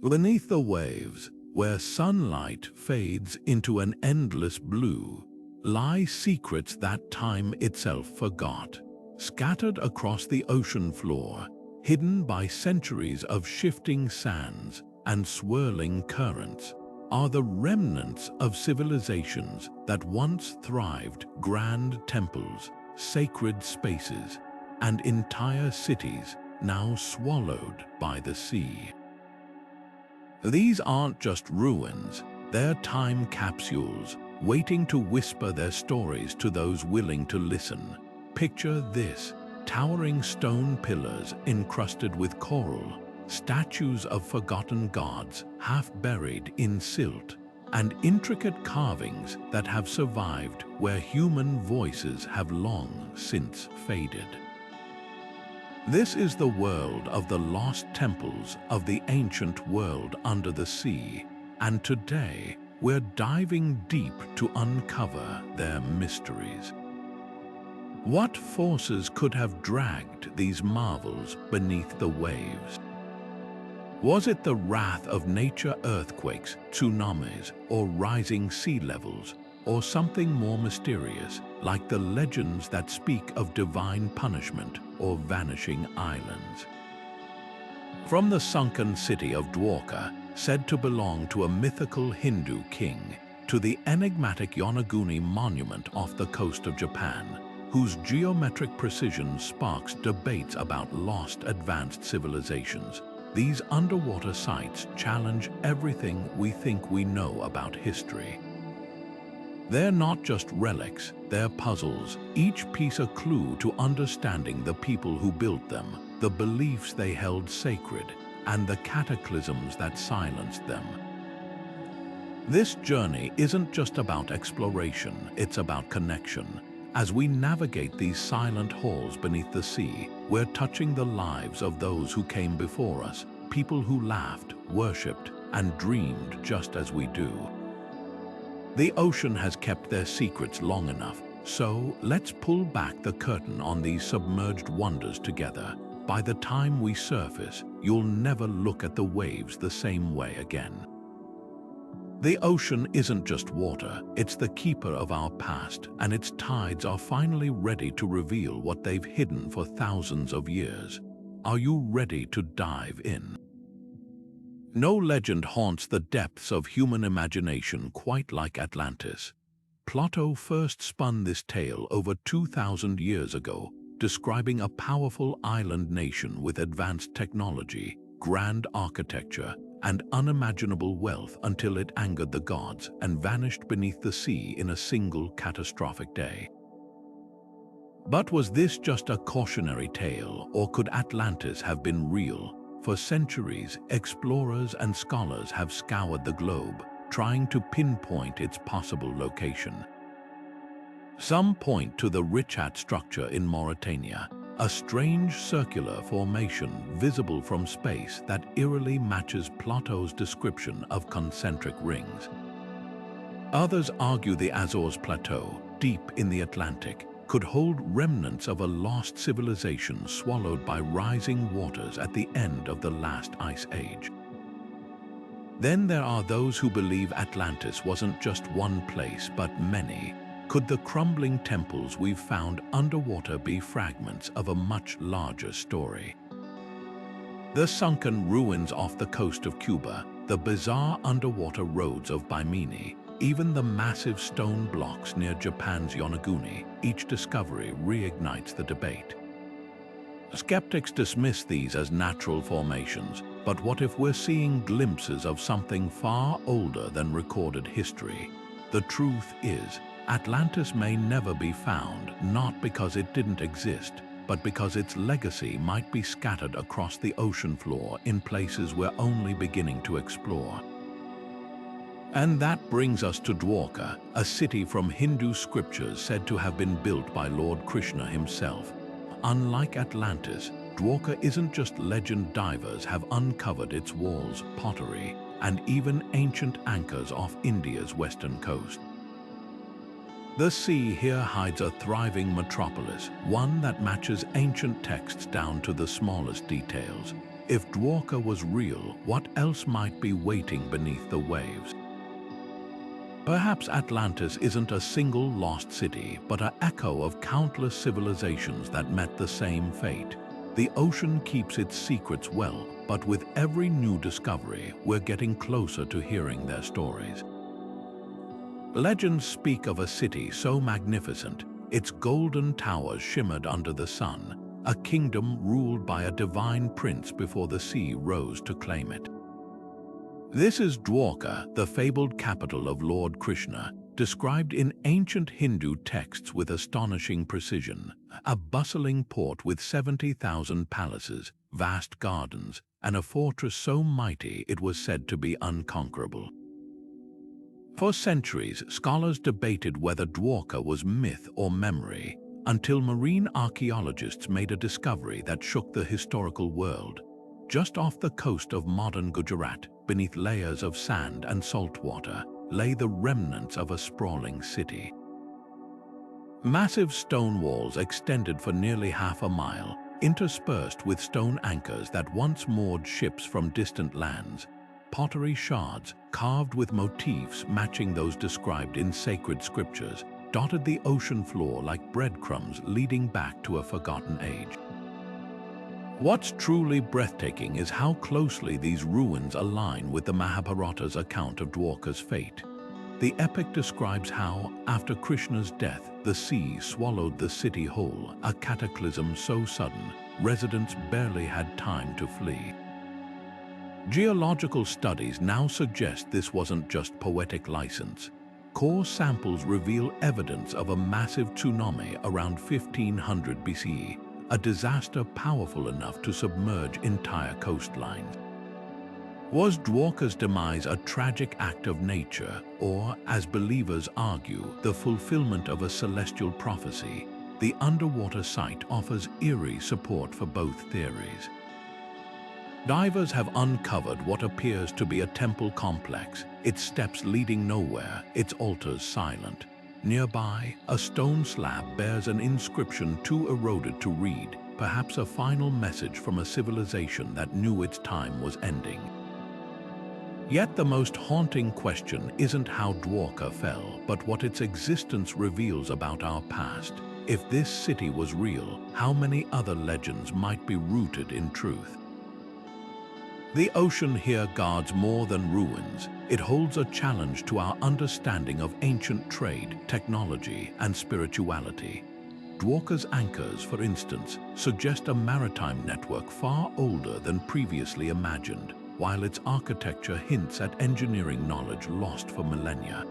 Beneath the waves, where sunlight fades into an endless blue, lie secrets that time itself forgot. Scattered across the ocean floor, hidden by centuries of shifting sands and swirling currents, are the remnants of civilizations that once thrived: grand temples, sacred spaces, and entire cities now swallowed by the sea. These aren't just ruins, they're time capsules, waiting to whisper their stories to those willing to listen. Picture this: towering stone pillars encrusted with coral, statues of forgotten gods half buried in silt, and intricate carvings that have survived where human voices have long since faded. This is the world of the lost temples of the ancient world under the sea, and today we're diving deep to uncover their mysteries. What forces could have dragged these marvels beneath the waves? Was it the wrath of nature, earthquakes, tsunamis, or rising sea levels, or something more mysterious, like the legends that speak of divine punishment or vanishing islands? From the sunken city of Dwaker, said to belong to a mythical Hindu king, to the enigmatic Yonaguni monument off the coast of Japan, whose geometric precision sparks debates about lost advanced civilizations, these underwater sites challenge everything we think we know about history. They're not just relics, they're puzzles, each piece a clue to understanding the people who built them, the beliefs they held sacred, and the cataclysms that silenced them. This journey isn't just about exploration, it's about connection. As we navigate these silent halls beneath the sea, we're touching the lives of those who came before us, people who laughed, worshipped, and dreamed just as we do. The ocean has kept their secrets long enough, so let's pull back the curtain on these submerged wonders together. By the time we surface, you'll never look at the waves the same way again. The ocean isn't just water, it's the keeper of our past, and its tides are finally ready to reveal what they've hidden for thousands of years. Are you ready to dive in? No legend haunts the depths of human imagination quite like Atlantis. Plato first spun this tale over 2,000 years ago, describing a powerful island nation with advanced technology, grand architecture, and unimaginable wealth until it angered the gods and vanished beneath the sea in a single catastrophic day. But was this just a cautionary tale, or could Atlantis have been real? For centuries, explorers and scholars have scoured the globe, trying to pinpoint its possible location. Some point to the Richat structure in Mauritania, a strange circular formation visible from space that eerily matches Plato's description of concentric rings. Others argue the Azores Plateau, deep in the Atlantic, could hold remnants of a lost civilization swallowed by rising waters at the end of the last ice age. Then there are those who believe Atlantis wasn't just one place, but many. Could the crumbling temples we've found underwater be fragments of a much larger story? The sunken ruins off the coast of Cuba, the bizarre underwater roads of Bimini, even the massive stone blocks near Japan's Yonaguni, each discovery reignites the debate. Skeptics dismiss these as natural formations, but what if we're seeing glimpses of something far older than recorded history? The truth is, Atlantis may never be found, not because it didn't exist, but because its legacy might be scattered across the ocean floor in places we're only beginning to explore. And that brings us to Dwarka, a city from Hindu scriptures said to have been built by Lord Krishna himself. Unlike Atlantis, Dwarka isn't just legend. Divers have uncovered its walls, pottery, and even ancient anchors off India's western coast. The sea here hides a thriving metropolis, one that matches ancient texts down to the smallest details. If Dwarka was real, what else might be waiting beneath the waves? Perhaps Atlantis isn't a single lost city, but an echo of countless civilizations that met the same fate. The ocean keeps its secrets well, but with every new discovery, we're getting closer to hearing their stories. Legends speak of a city so magnificent, its golden towers shimmered under the sun, a kingdom ruled by a divine prince before the sea rose to claim it. This is Dwarka, the fabled capital of Lord Krishna, described in ancient Hindu texts with astonishing precision, a bustling port with 70,000 palaces, vast gardens, and a fortress so mighty it was said to be unconquerable. For centuries, scholars debated whether Dwarka was myth or memory, until marine archaeologists made a discovery that shook the historical world. Just off the coast of modern Gujarat, beneath layers of sand and salt water, lay the remnants of a sprawling city. Massive stone walls extended for nearly half a mile, interspersed with stone anchors that once moored ships from distant lands. Pottery shards, carved with motifs matching those described in sacred scriptures, dotted the ocean floor like breadcrumbs leading back to a forgotten age. What's truly breathtaking is how closely these ruins align with the Mahabharata's account of Dwarka's fate. The epic describes how, after Krishna's death, the sea swallowed the city whole, a cataclysm so sudden, residents barely had time to flee. Geological studies now suggest this wasn't just poetic license. Core samples reveal evidence of a massive tsunami around 1500 BCE, a disaster powerful enough to submerge entire coastlines. Was Dwarka's demise a tragic act of nature, or, as believers argue, the fulfillment of a celestial prophecy? The underwater site offers eerie support for both theories. Divers have uncovered what appears to be a temple complex, its steps leading nowhere, its altars silent. Nearby, a stone slab bears an inscription too eroded to read, perhaps a final message from a civilization that knew its time was ending. Yet the most haunting question isn't how Dwarka fell, but what its existence reveals about our past. If this city was real, how many other legends might be rooted in truth? The ocean here guards more than ruins. It holds a challenge to our understanding of ancient trade, technology, and spirituality. Dwarka's anchors, for instance, suggest a maritime network far older than previously imagined, while its architecture hints at engineering knowledge lost for millennia.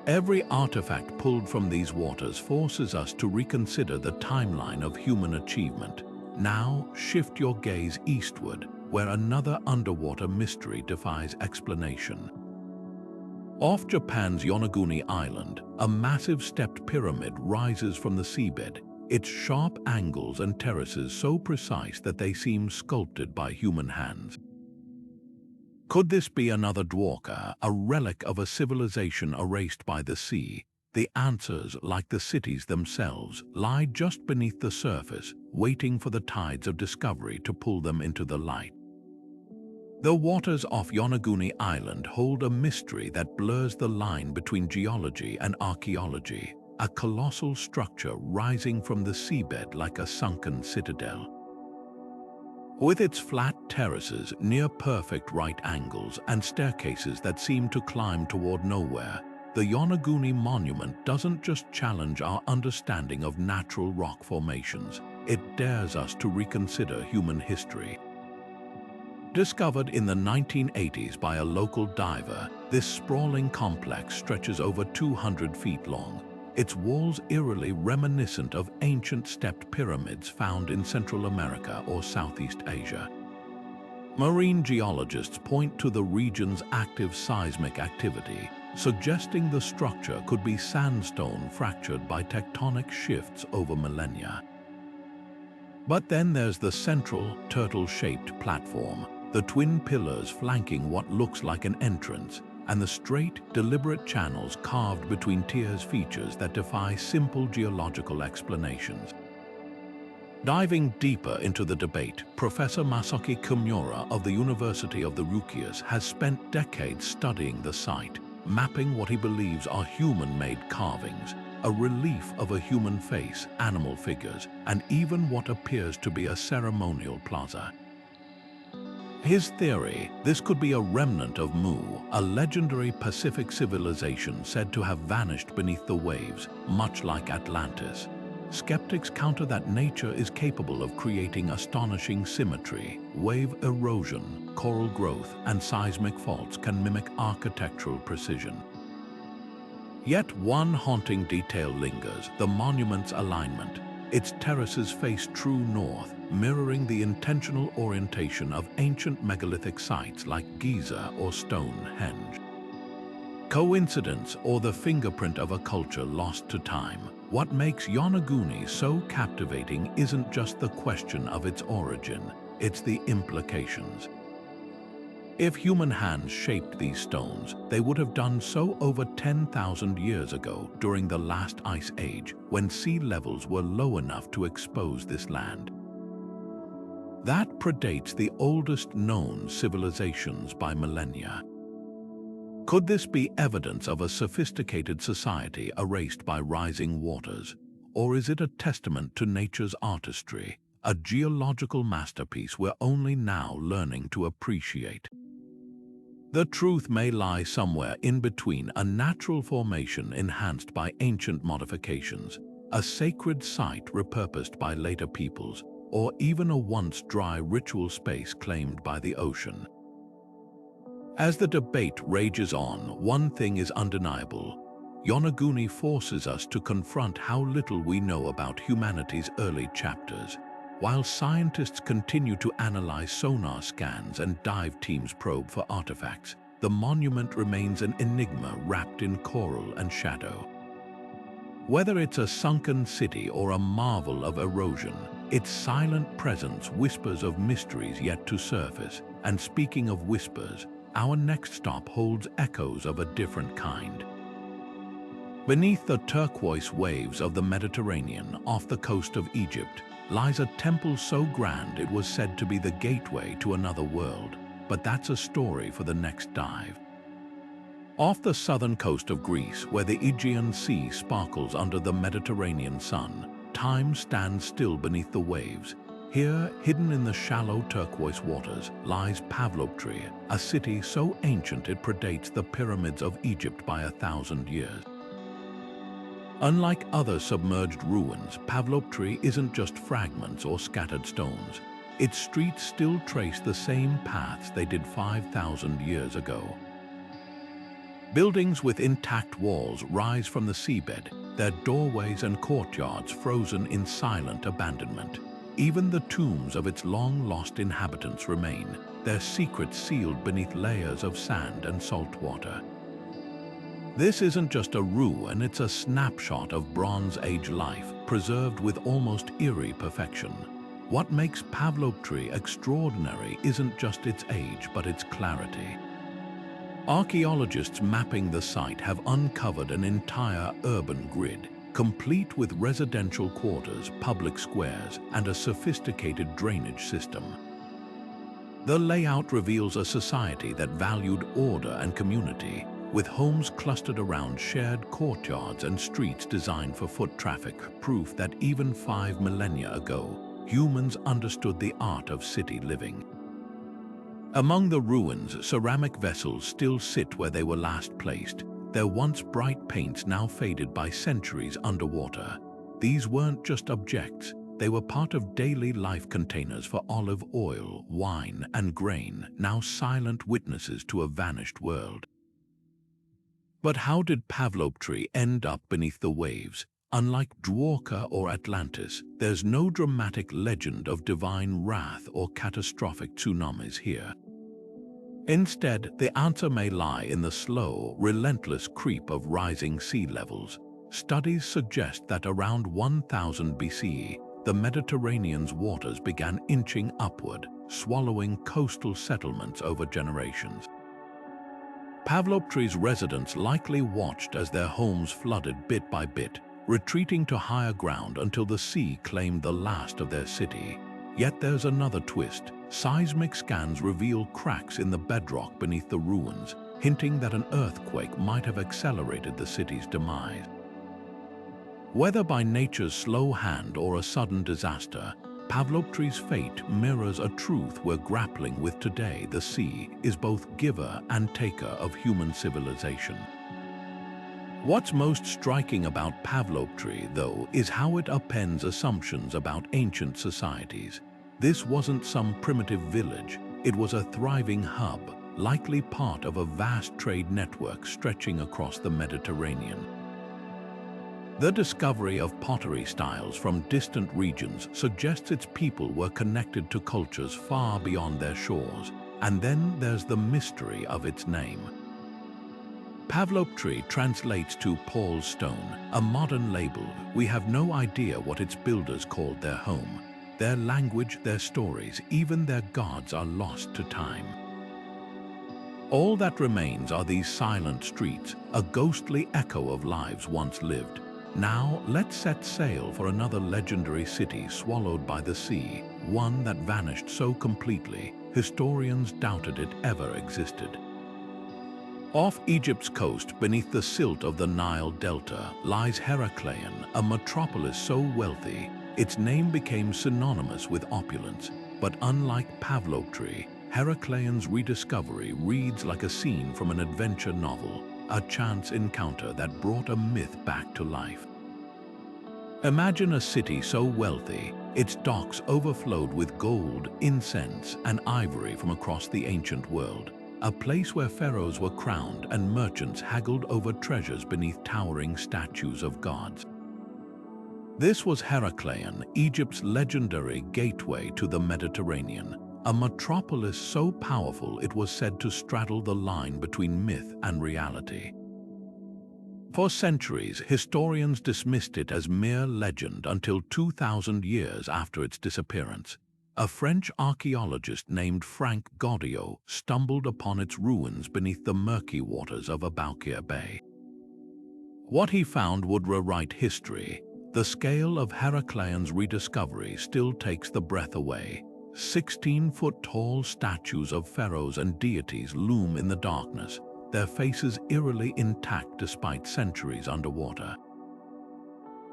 Every artifact pulled from these waters forces us to reconsider the timeline of human achievement. Now, shift your gaze eastward, where another underwater mystery defies explanation. Off Japan's Yonaguni Island, a massive stepped pyramid rises from the seabed, its sharp angles and terraces so precise that they seem sculpted by human hands. Could this be another Dwarka, a relic of a civilization erased by the sea? The answers, like the cities themselves, lie just beneath the surface, waiting for the tides of discovery to pull them into the light. The waters off Yonaguni Island hold a mystery that blurs the line between geology and archaeology, a colossal structure rising from the seabed like a sunken citadel. With its flat terraces, near-perfect right angles, and staircases that seem to climb toward nowhere, the Yonaguni Monument doesn't just challenge our understanding of natural rock formations, it dares us to reconsider human history. Discovered in the 1980s by a local diver, this sprawling complex stretches over 200 feet long, its walls eerily reminiscent of ancient stepped pyramids found in Central America or Southeast Asia. Marine geologists point to the region's active seismic activity, suggesting the structure could be sandstone fractured by tectonic shifts over millennia. But then there's the central, turtle-shaped platform, the twin pillars flanking what looks like an entrance, and the straight, deliberate channels carved between tiers features that defy simple geological explanations. Diving deeper into the debate, Professor Masaaki Komura of the University of the Ryukyus has spent decades studying the site, mapping what he believes are human-made carvings, a relief of a human face, animal figures, and even what appears to be a ceremonial plaza. His theory, this could be a remnant of Mu, a legendary Pacific civilization said to have vanished beneath the waves, much like Atlantis. Skeptics counter that nature is capable of creating astonishing symmetry. Wave erosion, coral growth, and seismic faults can mimic architectural precision. Yet one haunting detail lingers, the monument's alignment. Its terraces face true north, mirroring the intentional orientation of ancient megalithic sites like Giza or Stonehenge. Coincidence or the fingerprint of a culture lost to time? What makes Yonaguni so captivating isn't just the question of its origin, it's the implications. If human hands shaped these stones, they would have done so over 10,000 years ago during the last ice age, when sea levels were low enough to expose this land. That predates the oldest known civilizations by millennia. Could this be evidence of a sophisticated society erased by rising waters? Or is it a testament to nature's artistry, a geological masterpiece we're only now learning to appreciate? The truth may lie somewhere in between, a natural formation enhanced by ancient modifications, a sacred site repurposed by later peoples, or even a once dry ritual space claimed by the ocean. As the debate rages on, one thing is undeniable. Yonaguni forces us to confront how little we know about humanity's early chapters. While scientists continue to analyze sonar scans and dive teams probe for artifacts, the monument remains an enigma wrapped in coral and shadow. Whether it's a sunken city or a marvel of erosion, its silent presence whispers of mysteries yet to surface. And speaking of whispers, our next stop holds echoes of a different kind. Beneath the turquoise waves of the Mediterranean off the coast of Egypt lies a temple so grand it was said to be the gateway to another world, but that's a story for the next dive. Off the southern coast of Greece, where the Aegean Sea sparkles under the Mediterranean sun, time stands still beneath the waves. Here, hidden in the shallow turquoise waters, lies Pavlopetri, a city so ancient it predates the pyramids of Egypt by 1,000 years. Unlike other submerged ruins, Pavlopetri isn't just fragments or scattered stones. Its streets still trace the same paths they did 5,000 years ago. Buildings with intact walls rise from the seabed, their doorways and courtyards frozen in silent abandonment. Even the tombs of its long-lost inhabitants remain, their secrets sealed beneath layers of sand and salt water. This isn't just a ruin, it's a snapshot of Bronze Age life, preserved with almost eerie perfection. What makes Pavlopetri extraordinary isn't just its age, but its clarity. Archaeologists mapping the site have uncovered an entire urban grid, complete with residential quarters, public squares, and a sophisticated drainage system. The layout reveals a society that valued order and community, with homes clustered around shared courtyards and streets designed for foot traffic, proof that even 5 millennia ago, humans understood the art of city living. Among the ruins, ceramic vessels still sit where they were last placed, their once bright paints now faded by centuries underwater. These weren't just objects, they were part of daily life containers for olive oil, wine, and grain, now silent witnesses to a vanished world. But how did Pavlopetri end up beneath the waves? Unlike Dwarka or Atlantis, there's no dramatic legend of divine wrath or catastrophic tsunamis here. Instead, the answer may lie in the slow, relentless creep of rising sea levels. Studies suggest that around 1000 BCE, the Mediterranean's waters began inching upward, swallowing coastal settlements over generations. Pavlopetri's residents likely watched as their homes flooded bit by bit, retreating to higher ground until the sea claimed the last of their city. Yet there's another twist. Seismic scans reveal cracks in the bedrock beneath the ruins, hinting that an earthquake might have accelerated the city's demise. Whether by nature's slow hand or a sudden disaster, Pavlopetri's fate mirrors a truth we're grappling with today. The sea is both giver and taker of human civilization. What's most striking about Pavlopetri, though, is how it upends assumptions about ancient societies. This wasn't some primitive village, it was a thriving hub, likely part of a vast trade network stretching across the Mediterranean. The discovery of pottery styles from distant regions suggests its people were connected to cultures far beyond their shores. And then there's the mystery of its name. Pavlopetri translates to Paul's Stone, a modern label. We have no idea what its builders called their home. Their language, their stories, even their gods are lost to time. All that remains are these silent streets, a ghostly echo of lives once lived. Now, let's set sail for another legendary city swallowed by the sea, one that vanished so completely, historians doubted it ever existed. Off Egypt's coast, beneath the silt of the Nile Delta, lies Heracleion, a metropolis so wealthy, its name became synonymous with opulence. But unlike Pavlopetri, Heracleion's rediscovery reads like a scene from an adventure novel, a chance encounter that brought a myth back to life. Imagine a city so wealthy, its docks overflowed with gold, incense, and ivory from across the ancient world, a place where pharaohs were crowned and merchants haggled over treasures beneath towering statues of gods. This was Heracleion, Egypt's legendary gateway to the Mediterranean, a metropolis so powerful it was said to straddle the line between myth and reality. For centuries, historians dismissed it as mere legend until 2,000 years after its disappearance. A French archaeologist named Frank Gaudiot stumbled upon its ruins beneath the murky waters of Baltic Bay. What he found would rewrite history. The scale of Heracleion's rediscovery still takes the breath away. 16-foot-tall statues of pharaohs and deities loom in the darkness, their faces eerily intact despite centuries underwater.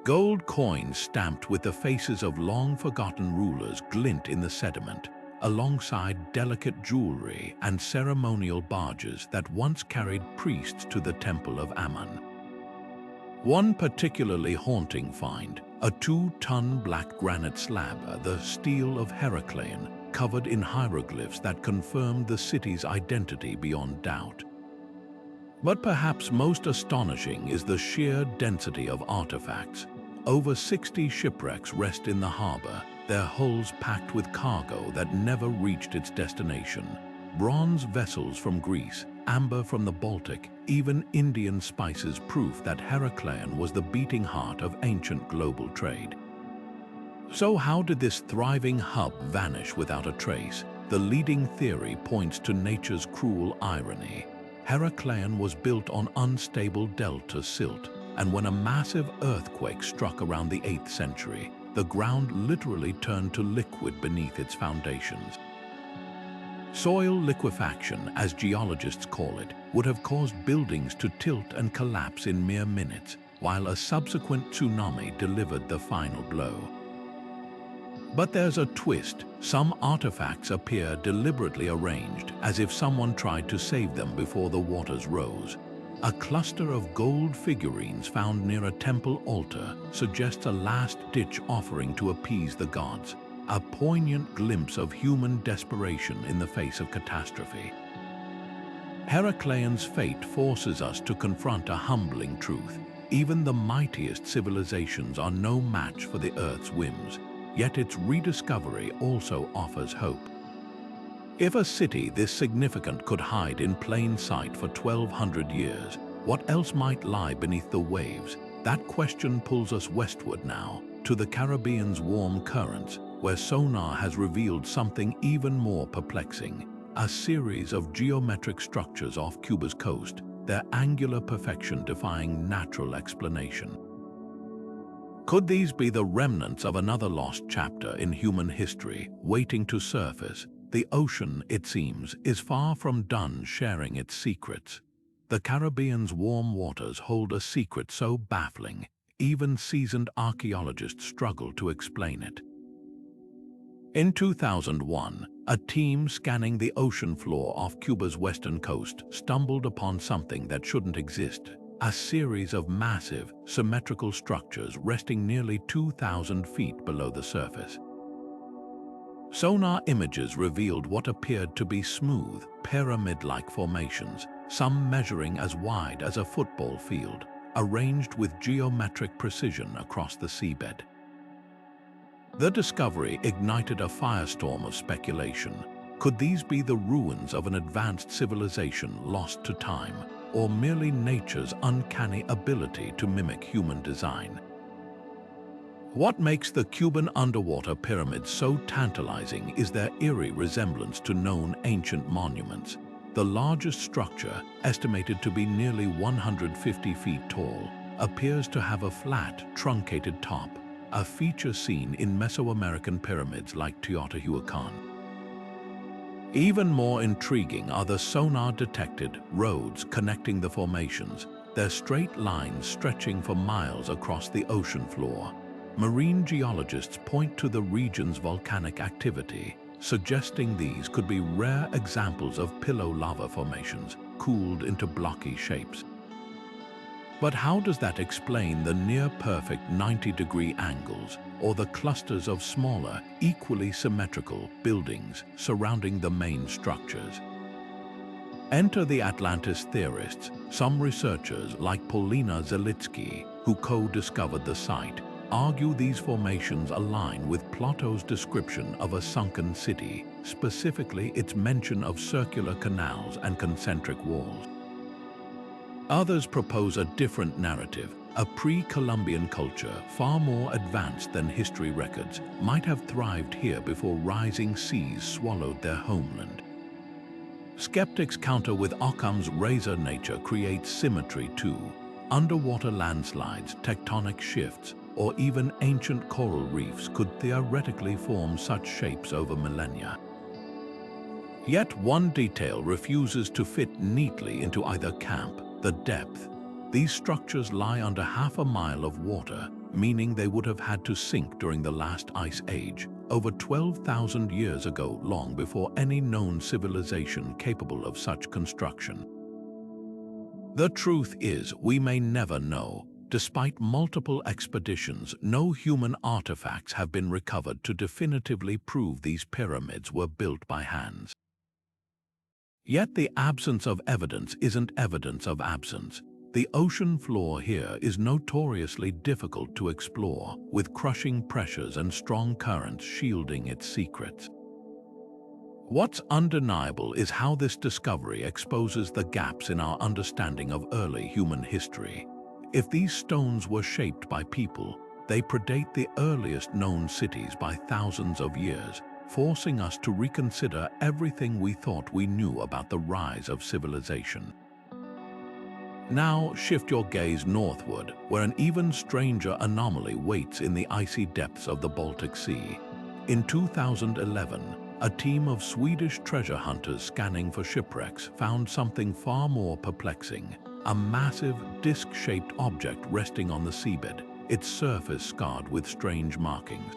Gold coins stamped with the faces of long-forgotten rulers glint in the sediment, alongside delicate jewelry and ceremonial barges that once carried priests to the Temple of Ammon. One particularly haunting find, a 2-ton black granite slab, the Stele of Heracleion, covered in hieroglyphs that confirmed the city's identity beyond doubt. But perhaps most astonishing is the sheer density of artifacts. Over 60 shipwrecks rest in the harbor, their hulls packed with cargo that never reached its destination. Bronze vessels from Greece, amber from the Baltic, even Indian spices, proof that Heracleion was the beating heart of ancient global trade. So how did this thriving hub vanish without a trace? The leading theory points to nature's cruel irony. Heracleion was built on unstable delta silt, and when a massive earthquake struck around the 8th century, the ground literally turned to liquid beneath its foundations. Soil liquefaction, as geologists call it, would have caused buildings to tilt and collapse in mere minutes, while a subsequent tsunami delivered the final blow. But there's a twist. Some artifacts appear deliberately arranged, as if someone tried to save them before the waters rose. A cluster of gold figurines found near a temple altar suggests a last-ditch offering to appease the gods, a poignant glimpse of human desperation in the face of catastrophe. Heracleion's fate forces us to confront a humbling truth. Even the mightiest civilizations are no match for the Earth's whims, yet its rediscovery also offers hope. If a city this significant could hide in plain sight for 1,200 years, what else might lie beneath the waves? That question pulls us westward now, to the Caribbean's warm currents, where sonar has revealed something even more perplexing. A series of geometric structures off Cuba's coast, their angular perfection defying natural explanation. Could these be the remnants of another lost chapter in human history, waiting to surface? The ocean, it seems, is far from done sharing its secrets. The Caribbean's warm waters hold a secret so baffling, even seasoned archaeologists struggle to explain it. In 2001, a team scanning the ocean floor off Cuba's western coast stumbled upon something that shouldn't exist. A series of massive, symmetrical structures resting nearly 2,000 feet below the surface. Sonar images revealed what appeared to be smooth, pyramid-like formations, some measuring as wide as a football field, arranged with geometric precision across the seabed. The discovery ignited a firestorm of speculation. Could these be the ruins of an advanced civilization lost to time, or merely nature's uncanny ability to mimic human design? What makes the Cuban underwater pyramids so tantalizing is their eerie resemblance to known ancient monuments. The largest structure, estimated to be nearly 150 feet tall, appears to have a flat, truncated top, a feature seen in Mesoamerican pyramids like Teotihuacan. Even more intriguing are the sonar-detected roads connecting the formations, their straight lines stretching for miles across the ocean floor. Marine geologists point to the region's volcanic activity, suggesting these could be rare examples of pillow lava formations cooled into blocky shapes. But how does that explain the near-perfect 90-degree angles or the clusters of smaller, equally symmetrical buildings surrounding the main structures? Enter the Atlantis theorists. Some researchers, like Paulina Zalitsky, who co-discovered the site, argue these formations align with Plato's description of a sunken city, specifically its mention of circular canals and concentric walls. Others propose a different narrative. A pre-Columbian culture, far more advanced than history records, might have thrived here before rising seas swallowed their homeland. Skeptics counter with Occam's razor nature creates symmetry too. Underwater landslides, tectonic shifts, or even ancient coral reefs could theoretically form such shapes over millennia. Yet one detail refuses to fit neatly into either camp: the depth. These structures lie under half a mile of water, meaning they would have had to sink during the last ice age, over 12,000 years ago, long before any known civilization capable of such construction. The truth is, we may never know. Despite multiple expeditions, no human artifacts have been recovered to definitively prove these pyramids were built by hands. Yet the absence of evidence isn't evidence of absence. The ocean floor here is notoriously difficult to explore, with crushing pressures and strong currents shielding its secrets. What's undeniable is how this discovery exposes the gaps in our understanding of early human history. If these stones were shaped by people, they predate the earliest known cities by thousands of years, forcing us to reconsider everything we thought we knew about the rise of civilization. Now shift your gaze northward, where an even stranger anomaly waits in the icy depths of the Baltic Sea. In 2011, a team of Swedish treasure hunters scanning for shipwrecks found something far more perplexing: a massive, disc-shaped object resting on the seabed, its surface scarred with strange markings.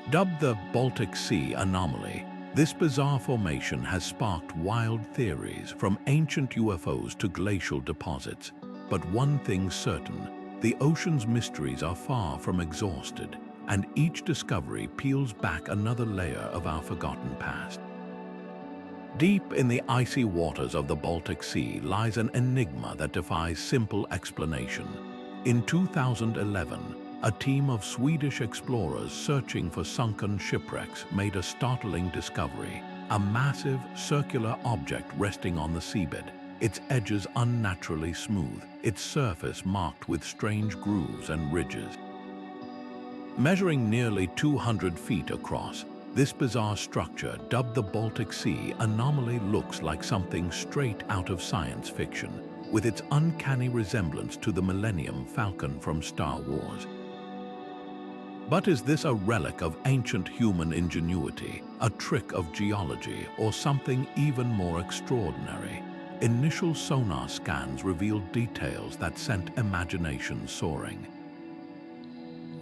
Dubbed the Baltic Sea Anomaly, this bizarre formation has sparked wild theories, from ancient UFOs to glacial deposits. But one thing's certain: the ocean's mysteries are far from exhausted, and each discovery peels back another layer of our forgotten past. Deep in the icy waters of the Baltic Sea lies an enigma that defies simple explanation. In 2011, a team of Swedish explorers searching for sunken shipwrecks made a startling discovery: a massive, circular object resting on the seabed, its edges unnaturally smooth, its surface marked with strange grooves and ridges. Measuring nearly 200 feet across, this bizarre structure, dubbed the Baltic Sea Anomaly, looks like something straight out of science fiction, with its uncanny resemblance to the Millennium Falcon from Star Wars. But is this a relic of ancient human ingenuity, a trick of geology, or something even more extraordinary? Initial sonar scans revealed details that sent imagination soaring.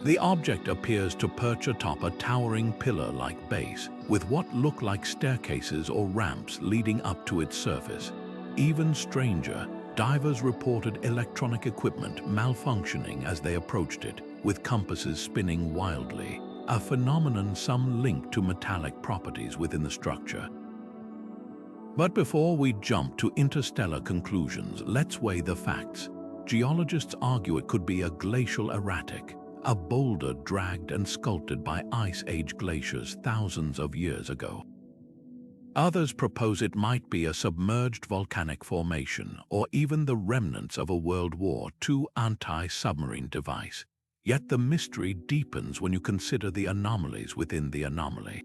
The object appears to perch atop a towering pillar-like base, with what look like staircases or ramps leading up to its surface. Even stranger, divers reported electronic equipment malfunctioning as they approached it, with compasses spinning wildly, a phenomenon some linked to metallic properties within the structure. But before we jump to interstellar conclusions, let's weigh the facts. Geologists argue it could be a glacial erratic, a boulder dragged and sculpted by Ice Age glaciers thousands of years ago. Others propose it might be a submerged volcanic formation, or even the remnants of a World War II anti-submarine device. Yet the mystery deepens when you consider the anomalies within the anomaly.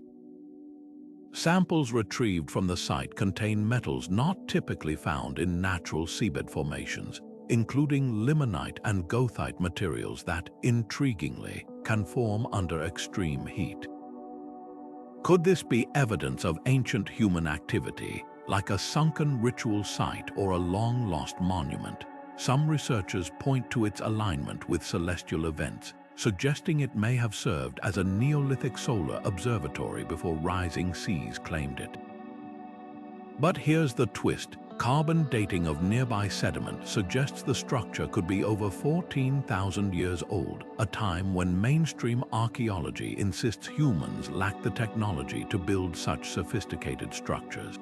Samples retrieved from the site contain metals not typically found in natural seabed formations, including limonite and goethite materials that, intriguingly, can form under extreme heat. Could this be evidence of ancient human activity, like a sunken ritual site or a long-lost monument? Some researchers point to its alignment with celestial events, suggesting it may have served as a Neolithic solar observatory before rising seas claimed it. But here's the twist. Carbon dating of nearby sediment suggests the structure could be over 14,000 years old, a time when mainstream archaeology insists humans lack the technology to build such sophisticated structures.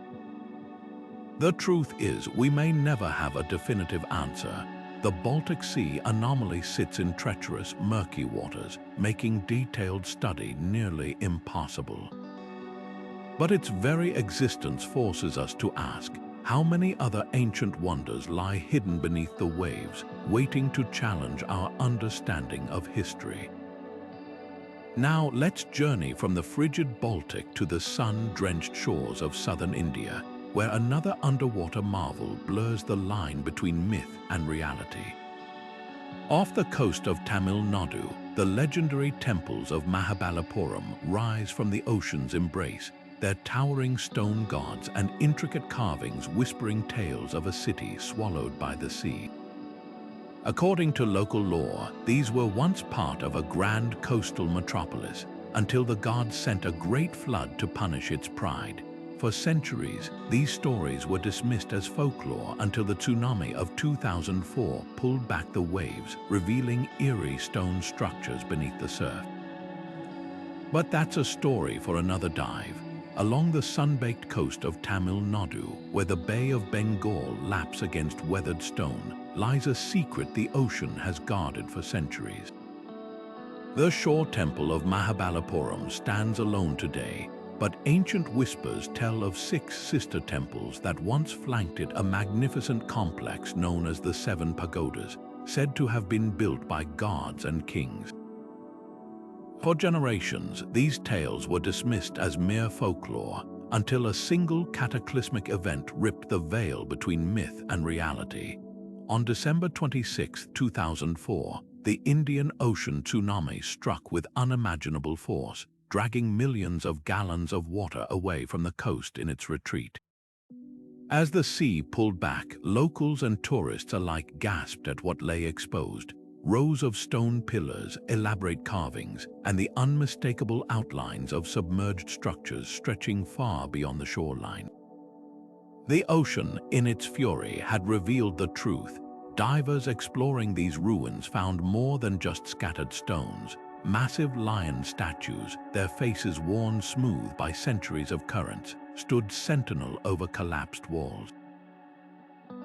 The truth is, we may never have a definitive answer. The Baltic Sea Anomaly sits in treacherous, murky waters, making detailed study nearly impossible. But its very existence forces us to ask, how many other ancient wonders lie hidden beneath the waves, waiting to challenge our understanding of history? Now let's journey from the frigid Baltic to the sun-drenched shores of southern India, where another underwater marvel blurs the line between myth and reality. Off the coast of Tamil Nadu, the legendary temples of Mahabalipuram rise from the ocean's embrace, their towering stone gods and intricate carvings whispering tales of a city swallowed by the sea. According to local lore, these were once part of a grand coastal metropolis, until the gods sent a great flood to punish its pride. For centuries, these stories were dismissed as folklore until the tsunami of 2004 pulled back the waves, revealing eerie stone structures beneath the surf. But that's a story for another dive. Along the sun-baked coast of Tamil Nadu, where the Bay of Bengal laps against weathered stone, lies a secret the ocean has guarded for centuries. The shore temple of Mahabalipuram stands alone today, but ancient whispers tell of 6 sister temples that once flanked it, a magnificent complex known as the 7 Pagodas, said to have been built by gods and kings. For generations, these tales were dismissed as mere folklore, until a single cataclysmic event ripped the veil between myth and reality. On December 26, 2004, the Indian Ocean tsunami struck with unimaginable force, dragging millions of gallons of water away from the coast in its retreat. As the sea pulled back, locals and tourists alike gasped at what lay exposed: rows of stone pillars, elaborate carvings, and the unmistakable outlines of submerged structures stretching far beyond the shoreline. The ocean, in its fury, had revealed the truth. Divers exploring these ruins found more than just scattered stones. Massive lion statues, their faces worn smooth by centuries of currents, stood sentinel over collapsed walls.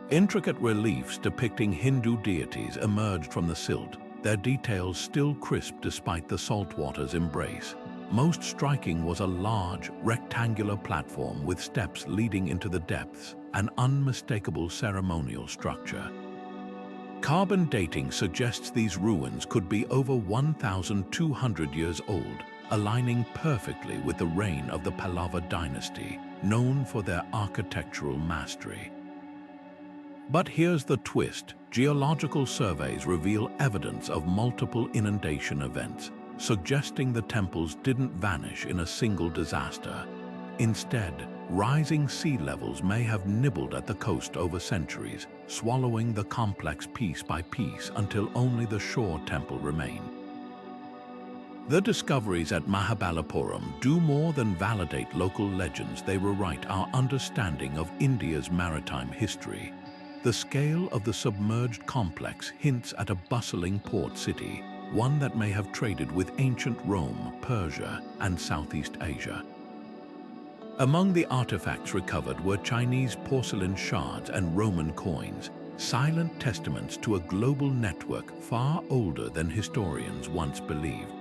Intricate reliefs depicting Hindu deities emerged from the silt, their details still crisp despite the saltwater's embrace. Most striking was a large, rectangular platform with steps leading into the depths, an unmistakable ceremonial structure. Carbon dating suggests these ruins could be over 1,200 years old, aligning perfectly with the reign of the Pallava dynasty, known for their architectural mastery. But here's the twist. Geological surveys reveal evidence of multiple inundation events, suggesting the temples didn't vanish in a single disaster. Instead, rising sea levels may have nibbled at the coast over centuries, swallowing the complex piece by piece until only the shore temple remained. The discoveries at Mahabalipuram do more than validate local legends, they rewrite our understanding of India's maritime history. The scale of the submerged complex hints at a bustling port city, one that may have traded with ancient Rome, Persia, and Southeast Asia. Among the artifacts recovered were Chinese porcelain shards and Roman coins, silent testaments to a global network far older than historians once believed.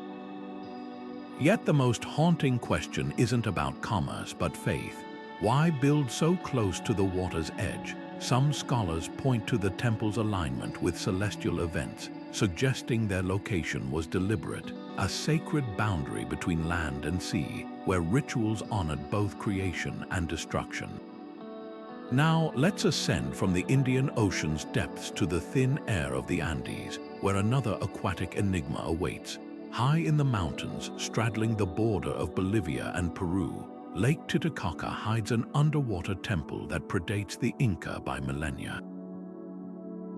Yet the most haunting question isn't about commerce but faith. Why build so close to the water's edge? Some scholars point to the temple's alignment with celestial events, suggesting their location was deliberate, a sacred boundary between land and sea, where rituals honored both creation and destruction. Now, let's ascend from the Indian Ocean's depths to the thin air of the Andes, where another aquatic enigma awaits. High in the mountains, straddling the border of Bolivia and Peru, Lake Titicaca hides an underwater temple that predates the Inca by millennia.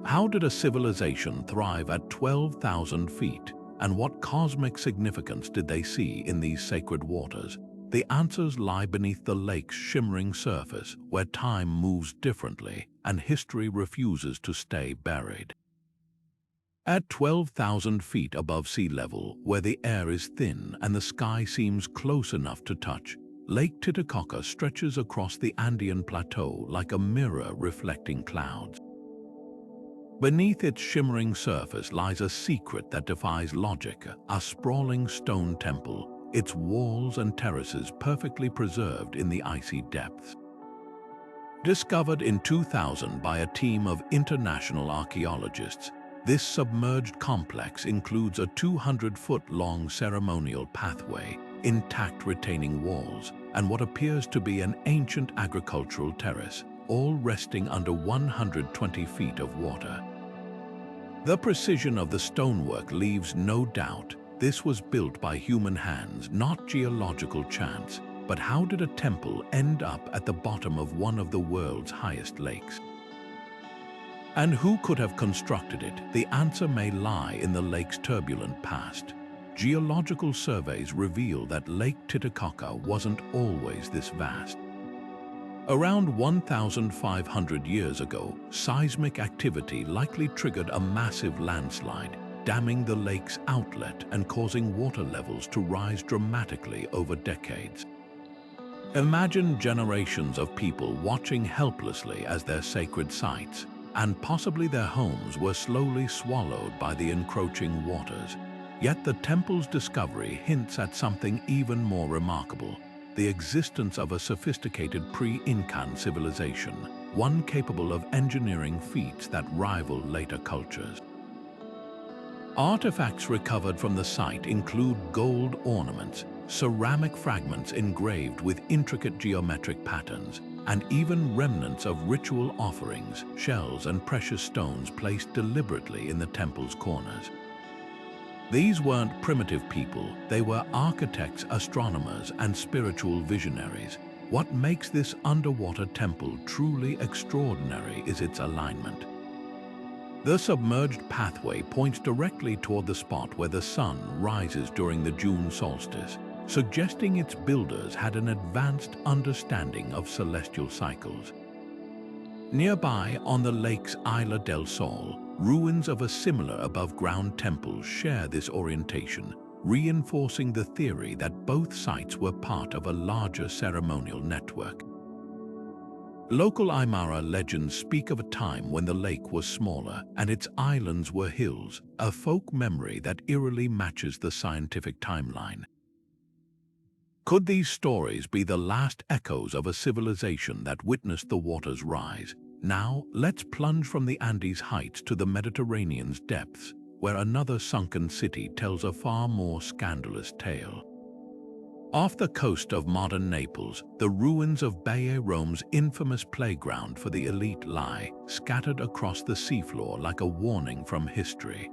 How did a civilization thrive at 12,000 feet, and what cosmic significance did they see in these sacred waters? The answers lie beneath the lake's shimmering surface, where time moves differently and history refuses to stay buried. At 12,000 feet above sea level, where the air is thin and the sky seems close enough to touch, Lake Titicaca stretches across the Andean plateau like a mirror reflecting clouds. Beneath its shimmering surface lies a secret that defies logic, a sprawling stone temple, its walls and terraces perfectly preserved in the icy depths. Discovered in 2000 by a team of international archaeologists, this submerged complex includes a 200-foot-long ceremonial pathway, intact retaining walls, and what appears to be an ancient agricultural terrace, all resting under 120 feet of water. The precision of the stonework leaves no doubt this was built by human hands, not geological chance. But how did a temple end up at the bottom of one of the world's highest lakes? And who could have constructed it? The answer may lie in the lake's turbulent past. Geological surveys reveal that Lake Titicaca wasn't always this vast. Around 1,500 years ago, seismic activity likely triggered a massive landslide, damming the lake's outlet and causing water levels to rise dramatically over decades. Imagine generations of people watching helplessly as their sacred sites, and possibly their homes, were slowly swallowed by the encroaching waters. Yet the temple's discovery hints at something even more remarkable: the existence of a sophisticated pre-Incan civilization, one capable of engineering feats that rival later cultures. Artifacts recovered from the site include gold ornaments, ceramic fragments engraved with intricate geometric patterns, and even remnants of ritual offerings, shells, and precious stones placed deliberately in the temple's corners. These weren't primitive people, they were architects, astronomers, and spiritual visionaries. What makes this underwater temple truly extraordinary is its alignment. The submerged pathway points directly toward the spot where the sun rises during the June solstice, suggesting its builders had an advanced understanding of celestial cycles. Nearby, on the lake's Isla del Sol, ruins of a similar above-ground temple share this orientation, reinforcing the theory that both sites were part of a larger ceremonial network. Local Aymara legends speak of a time when the lake was smaller and its islands were hills, a folk memory that eerily matches the scientific timeline. Could these stories be the last echoes of a civilization that witnessed the water's rise? Now, let's plunge from the Andes heights to the Mediterranean's depths, where another sunken city tells a far more scandalous tale. Off the coast of modern Naples, the ruins of Baiae, Rome's infamous playground for the elite, lie, scattered across the seafloor like a warning from history.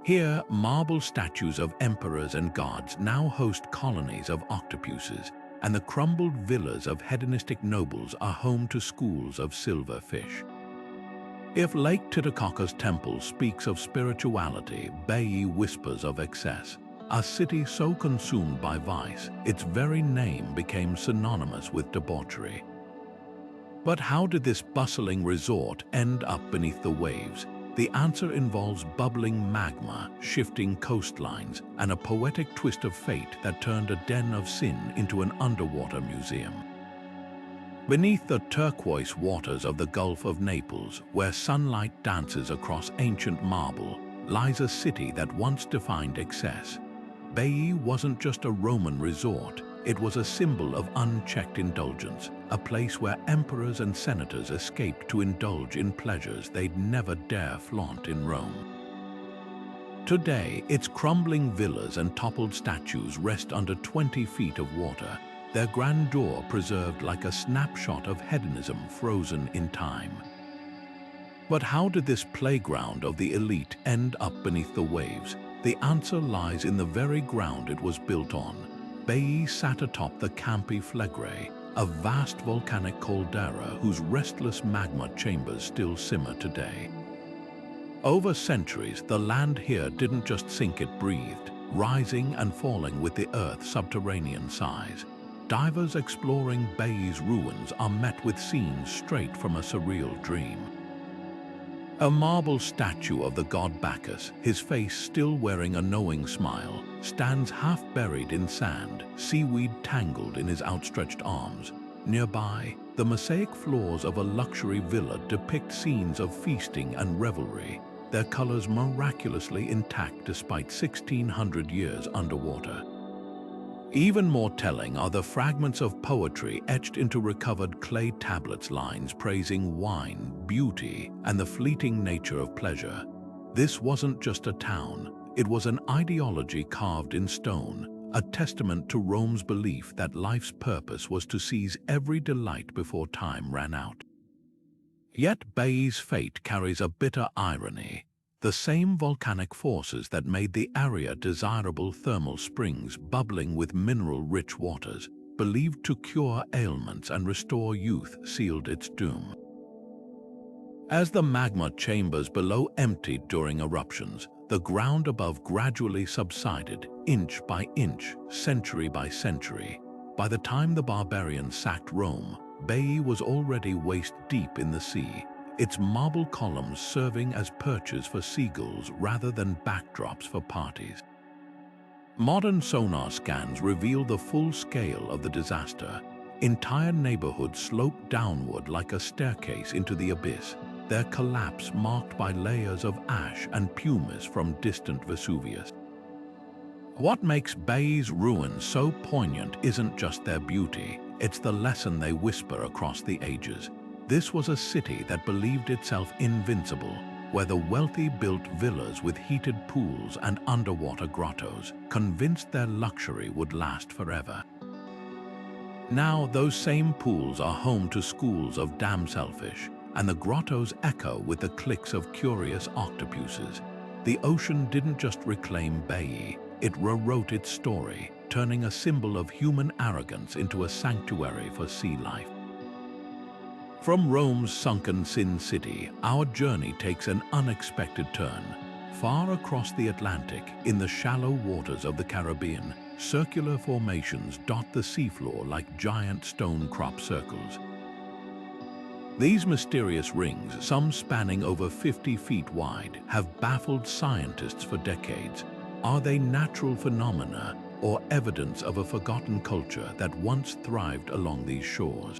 Here, marble statues of emperors and gods now host colonies of octopuses, and the crumbled villas of hedonistic nobles are home to schools of silver fish. If Lake Titicaca's temple speaks of spirituality, Baiae whispers of excess. A city so consumed by vice, its very name became synonymous with debauchery. But how did this bustling resort end up beneath the waves? The answer involves bubbling magma, shifting coastlines, and a poetic twist of fate that turned a den of sin into an underwater museum. Beneath the turquoise waters of the Gulf of Naples, where sunlight dances across ancient marble, lies a city that once defined excess. Baiae wasn't just a Roman resort, it was a symbol of unchecked indulgence, a place where emperors and senators escaped to indulge in pleasures they'd never dare flaunt in Rome. Today, its crumbling villas and toppled statues rest under 20 feet of water, their grandeur preserved like a snapshot of hedonism frozen in time. But how did this playground of the elite end up beneath the waves? The answer lies in the very ground it was built on. Baiae sat atop the Campi Flegrei, a vast volcanic caldera whose restless magma chambers still simmer today. Over centuries, the land here didn't just sink, it breathed, rising and falling with the Earth's subterranean size. Divers exploring Baiae's ruins are met with scenes straight from a surreal dream. A marble statue of the god Bacchus, his face still wearing a knowing smile, stands half buried in sand, seaweed tangled in his outstretched arms. Nearby, the mosaic floors of a luxury villa depict scenes of feasting and revelry, their colors miraculously intact despite 1,600 years underwater. Even more telling are the fragments of poetry etched into recovered clay tablets, lines praising wine, beauty, and the fleeting nature of pleasure. This wasn't just a town, it was an ideology carved in stone, a testament to Rome's belief that life's purpose was to seize every delight before time ran out. Yet Baiae's fate carries a bitter irony. The same volcanic forces that made the area desirable thermal springs bubbling with mineral-rich waters, believed to cure ailments and restore youth, sealed its doom. As the magma chambers below emptied during eruptions, the ground above gradually subsided, inch by inch, century by century. By the time the barbarians sacked Rome, Baiae was already waist-deep in the sea, its marble columns serving as perches for seagulls rather than backdrops for parties. Modern sonar scans reveal the full scale of the disaster. Entire neighborhoods sloped downward like a staircase into the abyss, their collapse marked by layers of ash and pumice from distant Vesuvius. What makes Baiae's ruins so poignant isn't just their beauty, it's the lesson they whisper across the ages. This was a city that believed itself invincible, where the wealthy built villas with heated pools and underwater grottos, convinced their luxury would last forever. Now those same pools are home to schools of damselfish, and the grottos echo with the clicks of curious octopuses. The ocean didn't just reclaim Baiae, it rewrote its story, turning a symbol of human arrogance into a sanctuary for sea life. From Rome's sunken Sin City, our journey takes an unexpected turn. Far across the Atlantic, in the shallow waters of the Caribbean, circular formations dot the seafloor like giant stone crop circles. These mysterious rings, some spanning over 50 feet wide, have baffled scientists for decades. Are they natural phenomena or evidence of a forgotten culture that once thrived along these shores?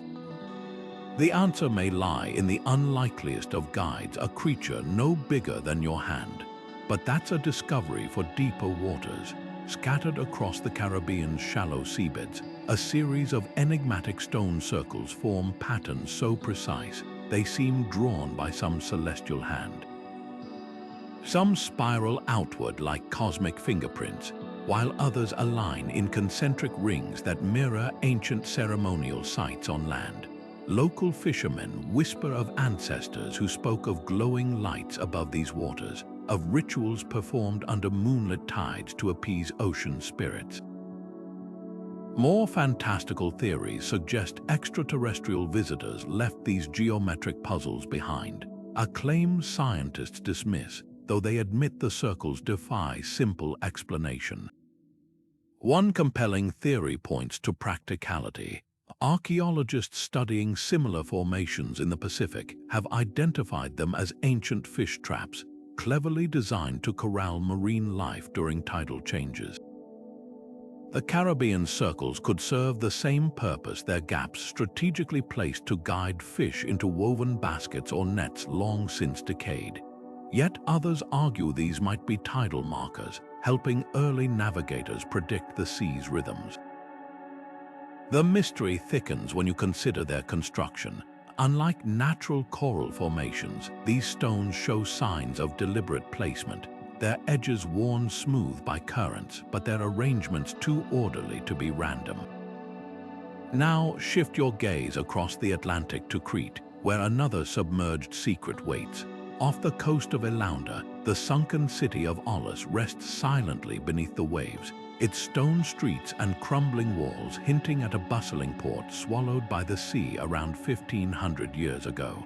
The answer may lie in the unlikeliest of guides, a creature no bigger than your hand. But that's a discovery for deeper waters. Scattered across the Caribbean's shallow seabeds, a series of enigmatic stone circles form patterns so precise they seem drawn by some celestial hand. Some spiral outward like cosmic fingerprints, while others align in concentric rings that mirror ancient ceremonial sites on land. Local fishermen whisper of ancestors who spoke of glowing lights above these waters, of rituals performed under moonlit tides to appease ocean spirits. More fantastical theories suggest extraterrestrial visitors left these geometric puzzles behind, a claim scientists dismiss, though they admit the circles defy simple explanation. One compelling theory points to practicality. Archaeologists studying similar formations in the Pacific have identified them as ancient fish traps, cleverly designed to corral marine life during tidal changes. The Caribbean circles could serve the same purpose, their gaps strategically placed to guide fish into woven baskets or nets long since decayed. Yet others argue these might be tidal markers, helping early navigators predict the sea's rhythms. The mystery thickens when you consider their construction. Unlike natural coral formations, these stones show signs of deliberate placement, their edges worn smooth by currents, but their arrangements too orderly to be random. Now shift your gaze across the Atlantic to Crete, where another submerged secret waits. Off the coast of Elaunda, the sunken city of Olous rests silently beneath the waves, its stone streets and crumbling walls hinting at a bustling port swallowed by the sea around 1500 years ago.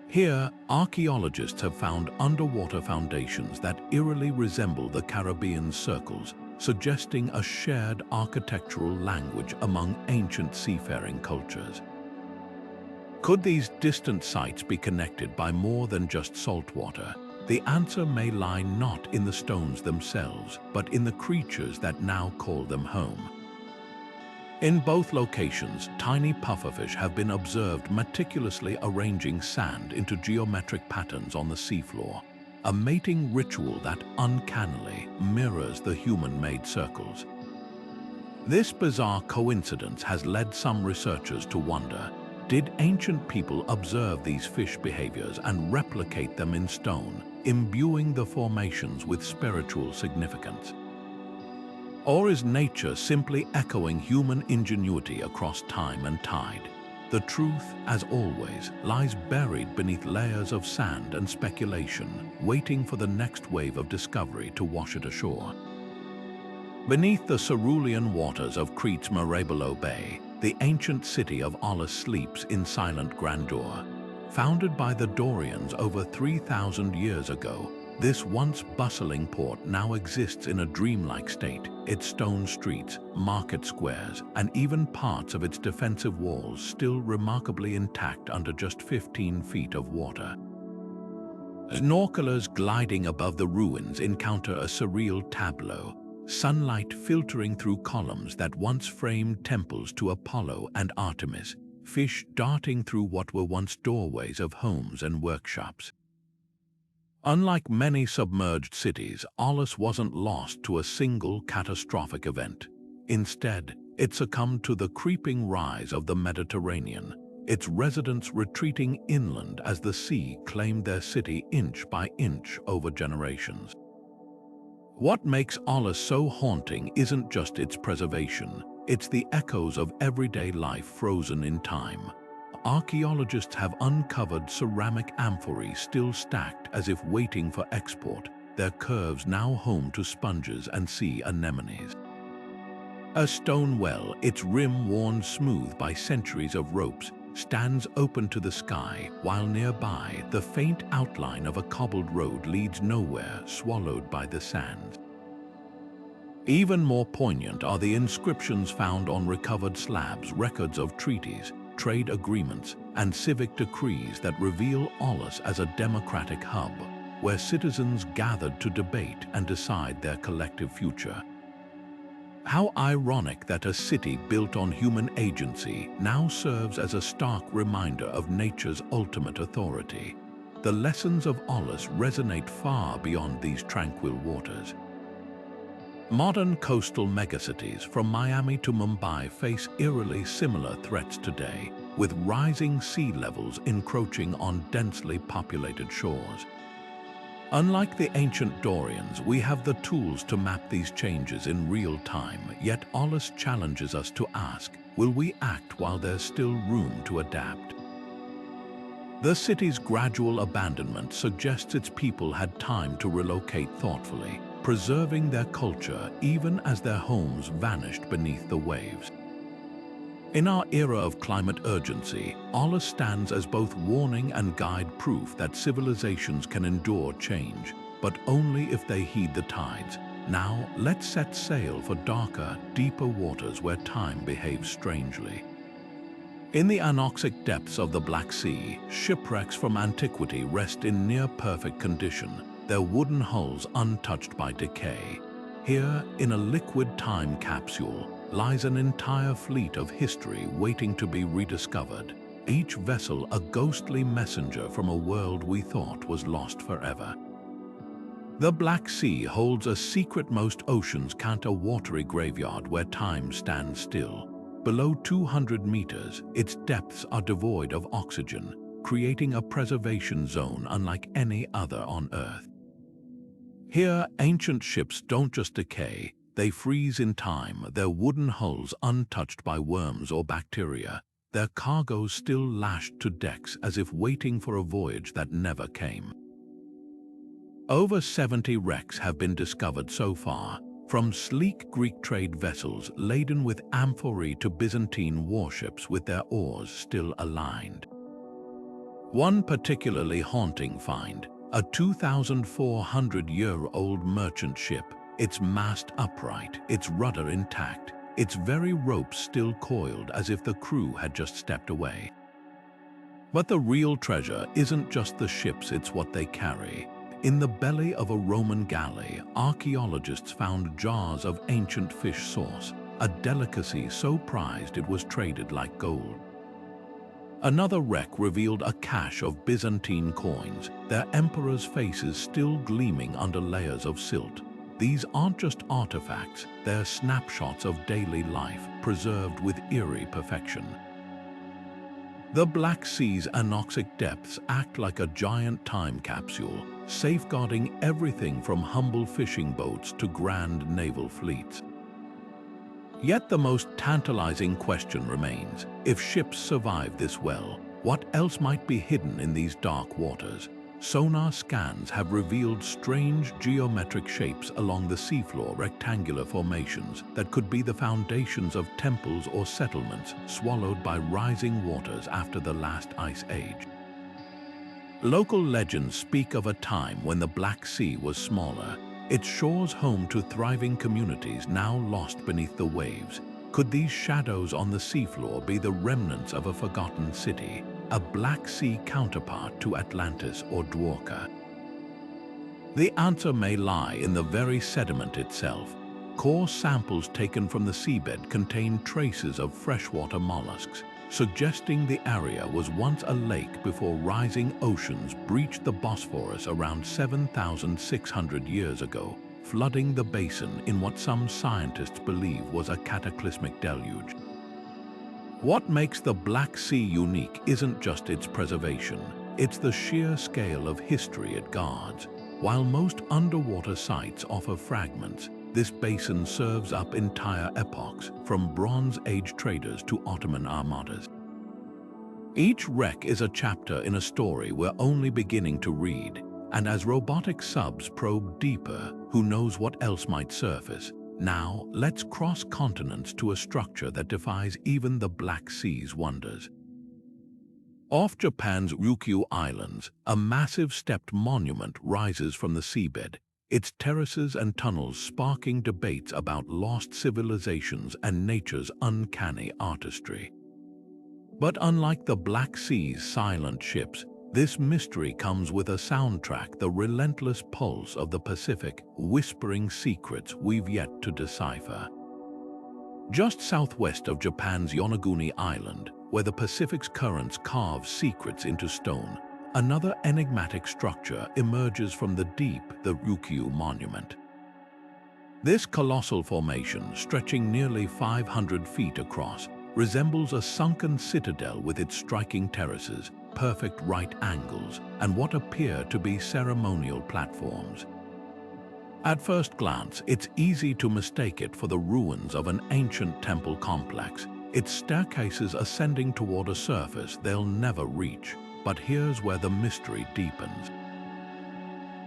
Here, archaeologists have found underwater foundations that eerily resemble the Caribbean circles, suggesting a shared architectural language among ancient seafaring cultures. Could these distant sites be connected by more than just saltwater? The answer may lie not in the stones themselves, but in the creatures that now call them home. In both locations, tiny pufferfish have been observed meticulously arranging sand into geometric patterns on the seafloor, a mating ritual that uncannily mirrors the human-made circles. This bizarre coincidence has led some researchers to wonder, did ancient people observe these fish behaviors and replicate them in stone, imbuing the formations with spiritual significance? Or is nature simply echoing human ingenuity across time and tide? The truth, as always, lies buried beneath layers of sand and speculation, waiting for the next wave of discovery to wash it ashore. Beneath the cerulean waters of Crete's Mahabalipuram, the ancient city of Olous sleeps in silent grandeur. Founded by the Dorians over 3,000 years ago, this once bustling port now exists in a dreamlike state, its stone streets, market squares, and even parts of its defensive walls still remarkably intact under just 15 feet of water. Snorkelers gliding above the ruins encounter a surreal tableau, sunlight filtering through columns that once framed temples to Apollo and Artemis, fish darting through what were once doorways of homes and workshops. Unlike many submerged cities, Olous wasn't lost to a single catastrophic event. Instead, it succumbed to the creeping rise of the Mediterranean, its residents retreating inland as the sea claimed their city inch by inch over generations. What makes Olous so haunting isn't just its preservation, it's the echoes of everyday life frozen in time. Archaeologists have uncovered ceramic amphorae still stacked as if waiting for export, their curves now home to sponges and sea anemones. A stone well, its rim worn smooth by centuries of ropes, stands open to the sky, while nearby the faint outline of a cobbled road leads nowhere, swallowed by the sands. Even more poignant are the inscriptions found on recovered slabs, records of treaties, trade agreements, and civic decrees that reveal Olous as a democratic hub, where citizens gathered to debate and decide their collective future. How ironic that a city built on human agency now serves as a stark reminder of nature's ultimate authority. The lessons of Olous resonate far beyond these tranquil waters. Modern coastal megacities from Miami to Mumbai face eerily similar threats today, with rising sea levels encroaching on densely populated shores. Unlike the ancient Dorians, we have the tools to map these changes in real time, yet Olous challenges us to ask, will we act while there's still room to adapt? The city's gradual abandonment suggests its people had time to relocate thoughtfully, preserving their culture even as their homes vanished beneath the waves. In our era of climate urgency, Olous stands as both warning and guide proof that civilizations can endure change, but only if they heed the tides. Now, let's set sail for darker, deeper waters where time behaves strangely. In the anoxic depths of the Black Sea, shipwrecks from antiquity rest in near-perfect condition, their wooden hulls untouched by decay. Here, in a liquid time capsule, lies an entire fleet of history waiting to be rediscovered, each vessel a ghostly messenger from a world we thought was lost forever. The Black Sea holds a secret most oceans can't, a watery graveyard where time stands still. Below 200 meters, its depths are devoid of oxygen, creating a preservation zone unlike any other on Earth. Here, ancient ships don't just decay, they freeze in time, their wooden hulls untouched by worms or bacteria, their cargoes still lashed to decks as if waiting for a voyage that never came. Over 70 wrecks have been discovered so far, from sleek Greek trade vessels laden with amphorae to Byzantine warships with their oars still aligned. One particularly haunting find, a 2,400-year-old merchant ship, its mast upright, its rudder intact, its very ropes still coiled as if the crew had just stepped away. But the real treasure isn't just the ships, it's what they carry. In the belly of a Roman galley, archaeologists found jars of ancient fish sauce, a delicacy so prized it was traded like gold. Another wreck revealed a cache of Byzantine coins, their emperors' faces still gleaming under layers of silt. These aren't just artifacts, they're snapshots of daily life, preserved with eerie perfection. The Black Sea's anoxic depths act like a giant time capsule, safeguarding everything from humble fishing boats to grand naval fleets. Yet the most tantalizing question remains: if ships survive this well, what else might be hidden in these dark waters? Sonar scans have revealed strange geometric shapes along the seafloor, rectangular formations that could be the foundations of temples or settlements swallowed by rising waters after the last ice age. Local legends speak of a time when the Black Sea was smaller, its shores home to thriving communities now lost beneath the waves. Could these shadows on the seafloor be the remnants of a forgotten city, a Black Sea counterpart to Atlantis or Dwarka? The answer may lie in the very sediment itself. Core samples taken from the seabed contain traces of freshwater mollusks, suggesting the area was once a lake before rising oceans breached the Bosphorus around 7,600 years ago, flooding the basin in what some scientists believe was a cataclysmic deluge. What makes the Black Sea unique isn't just its preservation, it's the sheer scale of history it guards. While most underwater sites offer fragments, this basin serves up entire epochs, from Bronze Age traders to Ottoman armadas. Each wreck is a chapter in a story we're only beginning to read, and as robotic subs probe deeper, who knows what else might surface? Now, let's cross continents to a structure that defies even the Black Sea's wonders. Off Japan's Ryukyu Islands, a massive stepped monument rises from the seabed, its terraces and tunnels sparking debates about lost civilizations and nature's uncanny artistry. But unlike the Black Sea's silent ships, this mystery comes with a soundtrack, the relentless pulse of the Pacific, whispering secrets we've yet to decipher. Just southwest of Japan's Yonaguni Island, where the Pacific's currents carve secrets into stone, another enigmatic structure emerges from the deep, the Ryukyu Monument. This colossal formation, stretching nearly 500 feet across, resembles a sunken citadel with its striking terraces, perfect right angles, and what appear to be ceremonial platforms. At first glance, it's easy to mistake it for the ruins of an ancient temple complex, its staircases ascending toward a surface they'll never reach. but here's where the mystery deepens.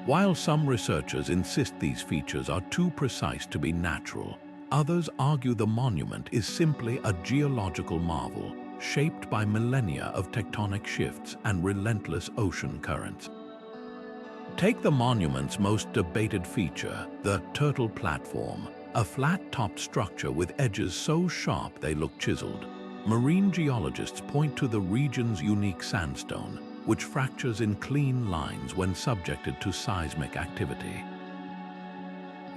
While some researchers insist these features are too precise to be natural, others argue the monument is simply a geological marvel, shaped by millennia of tectonic shifts and relentless ocean currents. Take the monument's most debated feature, the turtle platform, a flat-topped structure with edges so sharp they look chiseled. Marine geologists point to the region's unique sandstone, which fractures in clean lines when subjected to seismic activity.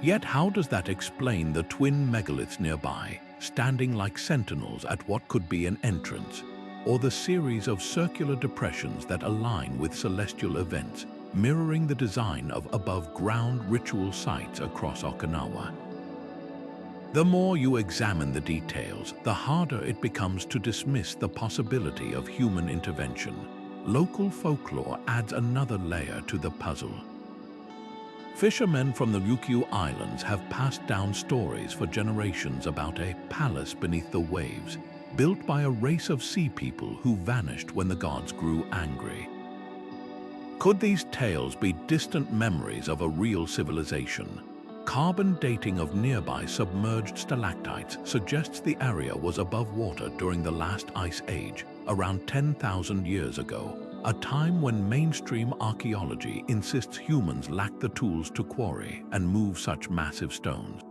Yet how does that explain the twin megaliths nearby, standing like sentinels at what could be an entrance, or the series of circular depressions that align with celestial events, mirroring the design of above-ground ritual sites across Okinawa? The more you examine the details, the harder it becomes to dismiss the possibility of human intervention. Local folklore adds another layer to the puzzle. Fishermen from the Ryukyu Islands have passed down stories for generations about a palace beneath the waves, built by a race of sea people who vanished when the gods grew angry. Could these tales be distant memories of a real civilization? Carbon dating of nearby submerged stalactites suggests the area was above water during the last ice age, around 10,000 years ago, a time when mainstream archaeology insists humans lack the tools to quarry and move such massive stones.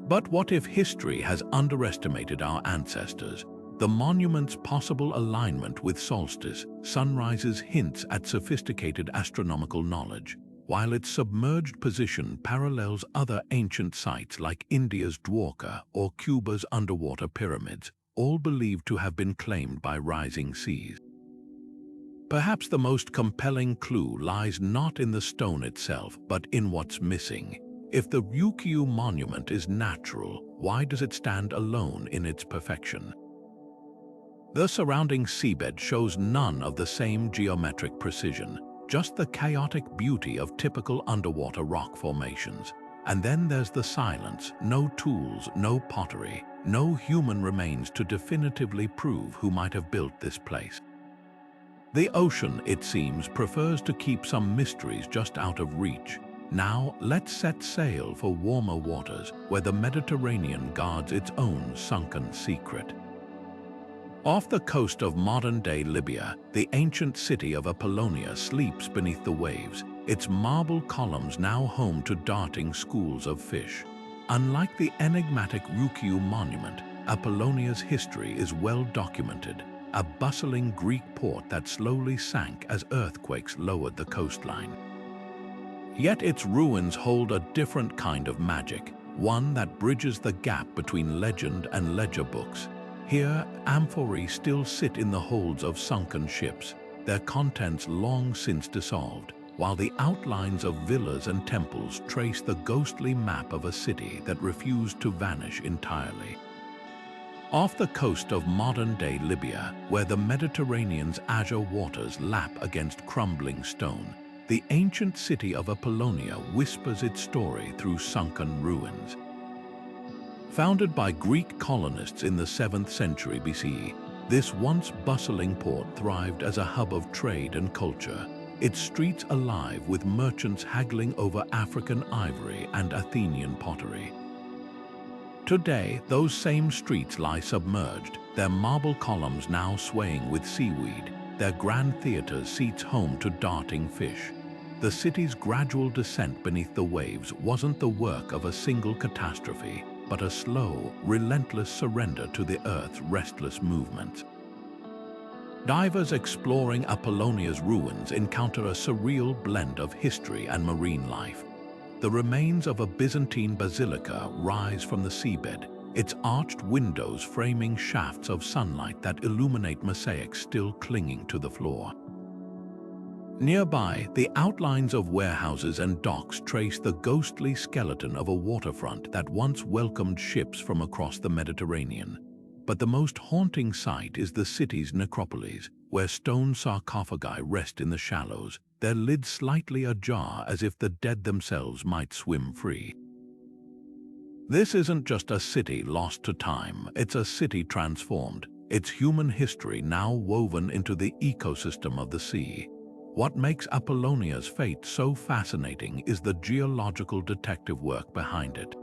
But what if history has underestimated our ancestors? The monument's possible alignment with solstice sunrises hints at sophisticated astronomical knowledge, while its submerged position parallels other ancient sites like India's Dwarka or Cuba's underwater pyramids, all believed to have been claimed by rising seas. Perhaps the most compelling clue lies not in the stone itself, but in what's missing. If the Ryukyu monument is natural, why does it stand alone in its perfection? The surrounding seabed shows none of the same geometric precision, just the chaotic beauty of typical underwater rock formations. And then there's the silence, no tools, no pottery, no human remains to definitively prove who might have built this place. The ocean, it seems, prefers to keep some mysteries just out of reach. Now, let's set sail for warmer waters, where the Mediterranean guards its own sunken secret. Off the coast of modern-day Libya, the ancient city of Appolonia sleeps beneath the waves, its marble columns now home to darting schools of fish. Unlike the enigmatic Ryukyu monument, Apollonia's history is well documented, a bustling Greek port that slowly sank as earthquakes lowered the coastline. Yet its ruins hold a different kind of magic, one that bridges the gap between legend and ledger books. Here, amphorae still sit in the holds of sunken ships, their contents long since dissolved, while the outlines of villas and temples trace the ghostly map of a city that refused to vanish entirely. Off the coast of modern-day Libya, where the Mediterranean's azure waters lap against crumbling stone, the ancient city of Apollonia whispers its story through sunken ruins. Founded by Greek colonists in the 7th century BCE, this once bustling port thrived as a hub of trade and culture, its streets alive with merchants haggling over African ivory and Athenian pottery. Today, those same streets lie submerged, their marble columns now swaying with seaweed, their grand theaters seats home to darting fish. The city's gradual descent beneath the waves wasn't the work of a single catastrophe, but a slow, relentless surrender to the Earth's restless movements. Divers exploring Apollonia's ruins encounter a surreal blend of history and marine life. The remains of a Byzantine basilica rise from the seabed, its arched windows framing shafts of sunlight that illuminate mosaics still clinging to the floor. Nearby, the outlines of warehouses and docks trace the ghostly skeleton of a waterfront that once welcomed ships from across the Mediterranean. But the most haunting sight is the city's necropolis, where stone sarcophagi rest in the shallows, their lids slightly ajar as if the dead themselves might swim free. This isn't just a city lost to time, it's a city transformed, its human history now woven into the ecosystem of the sea. What makes Apollonia's fate so fascinating is the geological detective work behind it.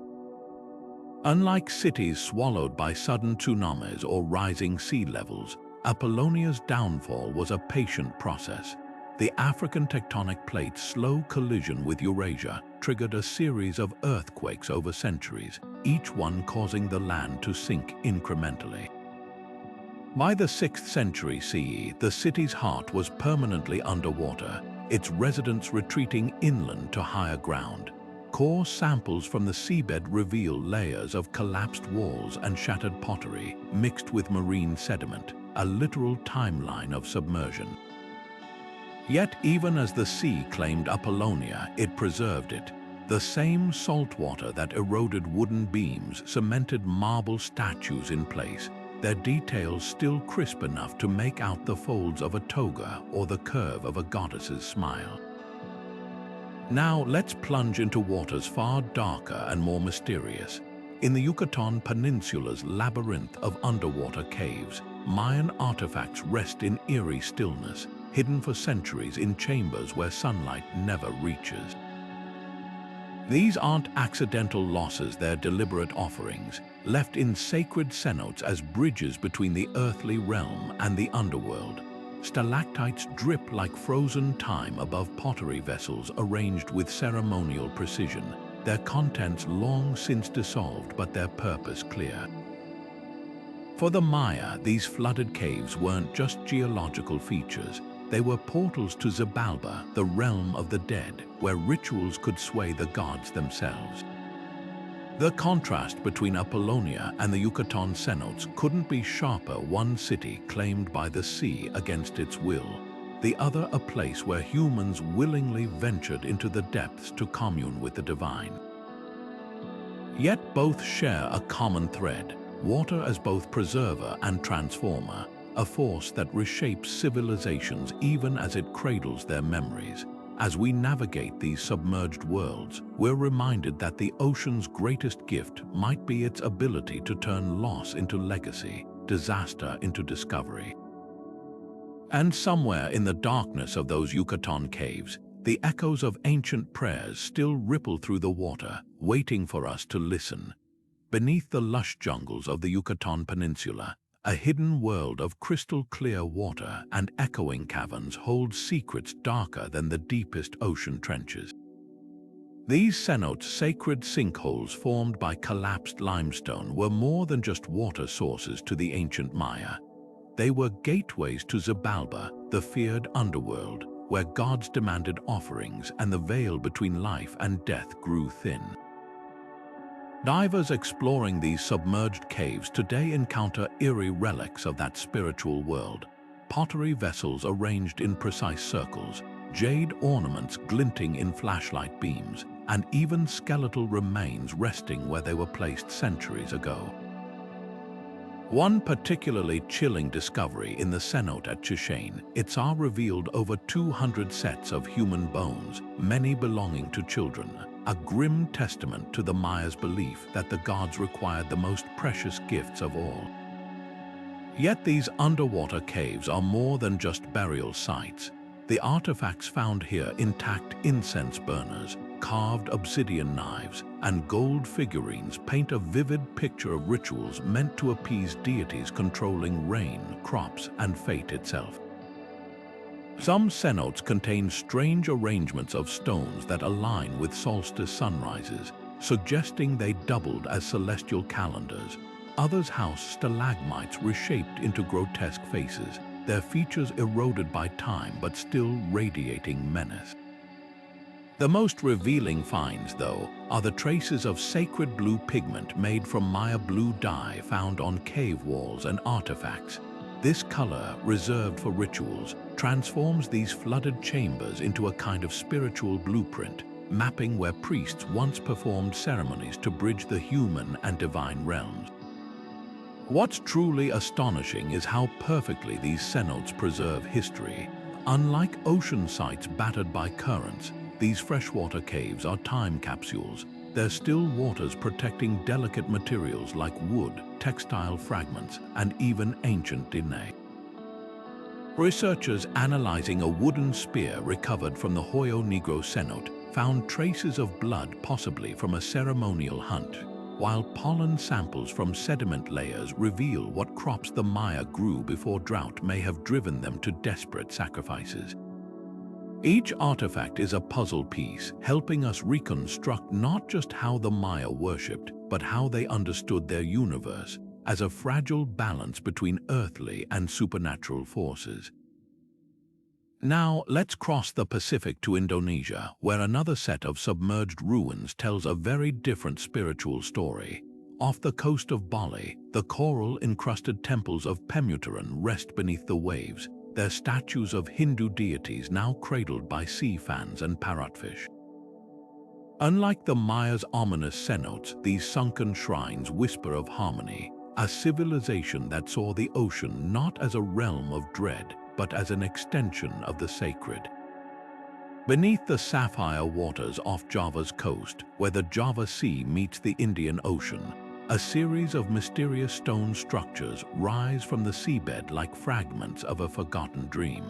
Unlike cities swallowed by sudden tsunamis or rising sea levels, Apollonia's downfall was a patient process. The African tectonic plate's slow collision with Eurasia triggered a series of earthquakes over centuries, each one causing the land to sink incrementally. By the 6th century CE, the city's heart was permanently underwater, its residents retreating inland to higher ground. Core samples from the seabed reveal layers of collapsed walls and shattered pottery mixed with marine sediment, a literal timeline of submersion. Yet even as the sea claimed Apollonia, it preserved it. The same salt water that eroded wooden beams cemented marble statues in place, their details still crisp enough to make out the folds of a toga or the curve of a goddess's smile. Now let's plunge into waters far darker and more mysterious. In the Yucatan Peninsula's labyrinth of underwater caves, Mayan artifacts rest in eerie stillness, hidden for centuries in chambers where sunlight never reaches. These aren't accidental losses, they're deliberate offerings, left in sacred cenotes as bridges between the earthly realm and the underworld. Stalactites drip like frozen time above pottery vessels arranged with ceremonial precision, their contents long since dissolved but their purpose clear. For the Maya, these flooded caves weren't just geological features. They were portals to Xibalba, the realm of the dead, where rituals could sway the gods themselves. The contrast between Apollonia and the Yucatan cenotes couldn't be sharper. One city claimed by the sea against its will, the other a place where humans willingly ventured into the depths to commune with the divine. Yet both share a common thread: water as both preserver and transformer, a force that reshapes civilizations even as it cradles their memories. As we navigate these submerged worlds, we're reminded that the ocean's greatest gift might be its ability to turn loss into legacy, disaster into discovery. And somewhere in the darkness of those Yucatan caves, the echoes of ancient prayers still ripple through the water, waiting for us to listen. Beneath the lush jungles of the Yucatan Peninsula, a hidden world of crystal-clear water and echoing caverns holds secrets darker than the deepest ocean trenches. These cenotes, sacred sinkholes formed by collapsed limestone, were more than just water sources to the ancient Maya. They were gateways to Xibalba, the feared underworld, where gods demanded offerings and the veil between life and death grew thin. Divers exploring these submerged caves today encounter eerie relics of that spiritual world. Pottery vessels arranged in precise circles, jade ornaments glinting in flashlight beams, and even skeletal remains resting where they were placed centuries ago. One particularly chilling discovery in the cenote at Chichen Itza revealed over 200 sets of human bones, many belonging to children, a grim testament to the Maya's belief that the gods required the most precious gifts of all. Yet these underwater caves are more than just burial sites. The artifacts found here, intact incense burners, carved obsidian knives, and gold figurines, paint a vivid picture of rituals meant to appease deities controlling rain, crops, and fate itself. Some cenotes contain strange arrangements of stones that align with solstice sunrises, suggesting they doubled as celestial calendars. Others house stalagmites reshaped into grotesque faces, their features eroded by time but still radiating menace. The most revealing finds, though, are the traces of sacred blue pigment made from Maya blue dye found on cave walls and artifacts. This color, reserved for rituals, transforms these flooded chambers into a kind of spiritual blueprint, mapping where priests once performed ceremonies to bridge the human and divine realms. What's truly astonishing is how perfectly these cenotes preserve history. Unlike ocean sites battered by currents, these freshwater caves are time capsules. there's still waters protecting delicate materials like wood, textile fragments, and even ancient DNA. Researchers analyzing a wooden spear recovered from the Hoyo Negro cenote found traces of blood, possibly from a ceremonial hunt, while pollen samples from sediment layers reveal what crops the Maya grew before drought may have driven them to desperate sacrifices. Each artifact is a puzzle piece, helping us reconstruct not just how the Maya worshipped, but how they understood their universe as a fragile balance between earthly and supernatural forces. Now, let's cross the Pacific to Indonesia, where another set of submerged ruins tells a very different spiritual story. Off the coast of Bali, the coral-encrusted temples of Pemutaran rest beneath the waves, their statues of Hindu deities now cradled by sea fans and parrotfish. Unlike the Maya's ominous cenotes, these sunken shrines whisper of harmony, a civilization that saw the ocean not as a realm of dread, but as an extension of the sacred. Beneath the sapphire waters off Java's coast, where the Java Sea meets the Indian Ocean, a series of mysterious stone structures rise from the seabed like fragments of a forgotten dream.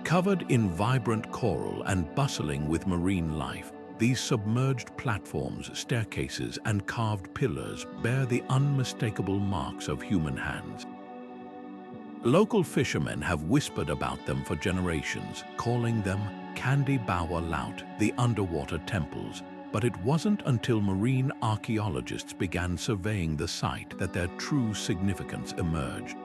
Covered in vibrant coral and bustling with marine life, these submerged platforms, staircases, and carved pillars bear the unmistakable marks of human hands. Local fishermen have whispered about them for generations, calling them Candi Bawah Laut, the underwater temples, but it wasn't until marine archaeologists began surveying the site that their true significance emerged.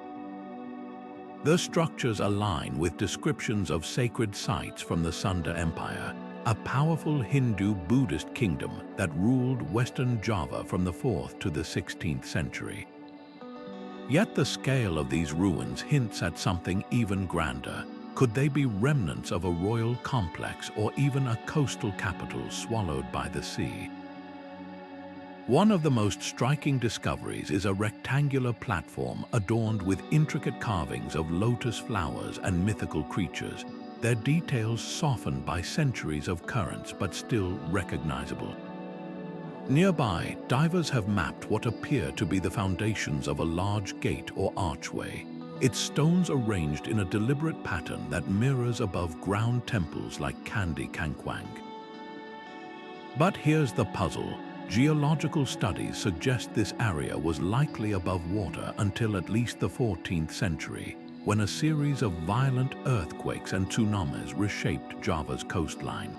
The structures align with descriptions of sacred sites from the Sunda Empire, a powerful Hindu-Buddhist kingdom that ruled Western Java from the 4th to the 16th century. Yet the scale of these ruins hints at something even grander. Could they be remnants of a royal complex or even a coastal capital swallowed by the sea? One of the most striking discoveries is a rectangular platform adorned with intricate carvings of lotus flowers and mythical creatures, their details softened by centuries of currents but still recognizable. Nearby, divers have mapped what appear to be the foundations of a large gate or archway, its stones arranged in a deliberate pattern that mirrors above-ground temples like Candi Kangkwang. But here's the puzzle. Geological studies suggest this area was likely above water until at least the 14th century, when a series of violent earthquakes and tsunamis reshaped Java's coastline.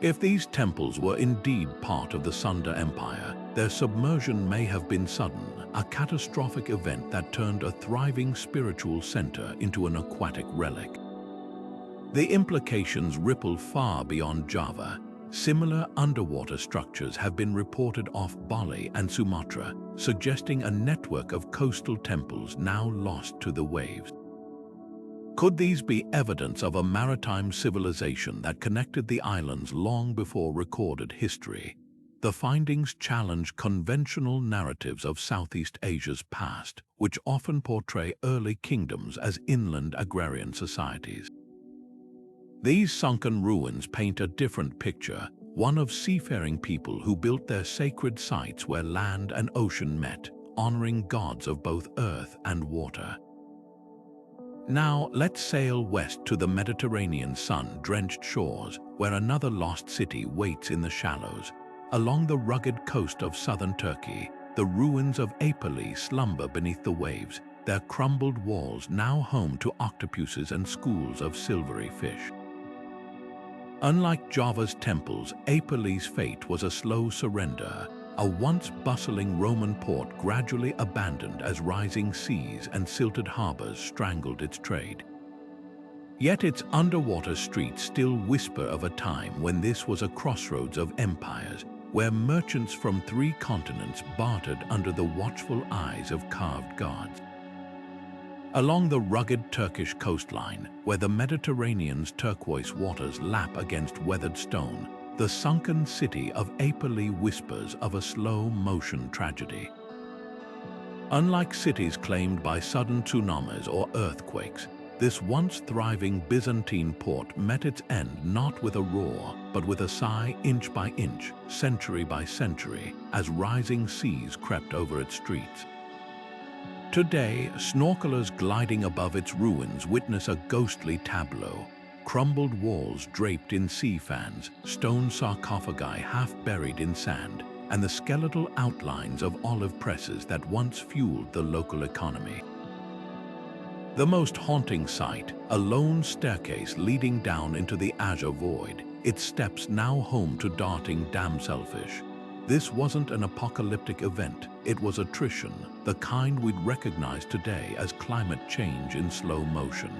If these temples were indeed part of the Sunda Empire, their submersion may have been sudden, a catastrophic event that turned a thriving spiritual center into an aquatic relic. The implications ripple far beyond Java. Similar underwater structures have been reported off Bali and Sumatra, suggesting a network of coastal temples now lost to the waves. Could these be evidence of a maritime civilization that connected the islands long before recorded history? The findings challenge conventional narratives of Southeast Asia's past, which often portray early kingdoms as inland agrarian societies. These sunken ruins paint a different picture, one of seafaring people who built their sacred sites where land and ocean met, honoring gods of both earth and water. Now, let's sail west to the Mediterranean sun-drenched shores, where another lost city waits in the shallows. Along the rugged coast of southern Turkey, the ruins of Apollonia slumber beneath the waves, their crumbled walls now home to octopuses and schools of silvery fish. Unlike Java's temples, Apollonia's fate was a slow surrender, a once bustling Roman port gradually abandoned as rising seas and silted harbors strangled its trade. Yet its underwater streets still whisper of a time when this was a crossroads of empires, where merchants from 3 continents bartered under the watchful eyes of carved gods. Along the rugged Turkish coastline, where the Mediterranean's turquoise waters lap against weathered stone, the sunken city of Apollonia whispers of a slow-motion tragedy. Unlike cities claimed by sudden tsunamis or earthquakes, this once thriving Byzantine port met its end not with a roar, but with a sigh inch by inch, century by century, as rising seas crept over its streets. Today, snorkelers gliding above its ruins witness a ghostly tableau. Crumbled walls draped in sea fans, stone sarcophagi half buried in sand, and the skeletal outlines of olive presses that once fueled the local economy. The most haunting sight, a lone staircase leading down into the azure void, its steps now home to darting damselfish. This wasn't an apocalyptic event, it was attrition, the kind we'd recognize today as climate change in slow motion.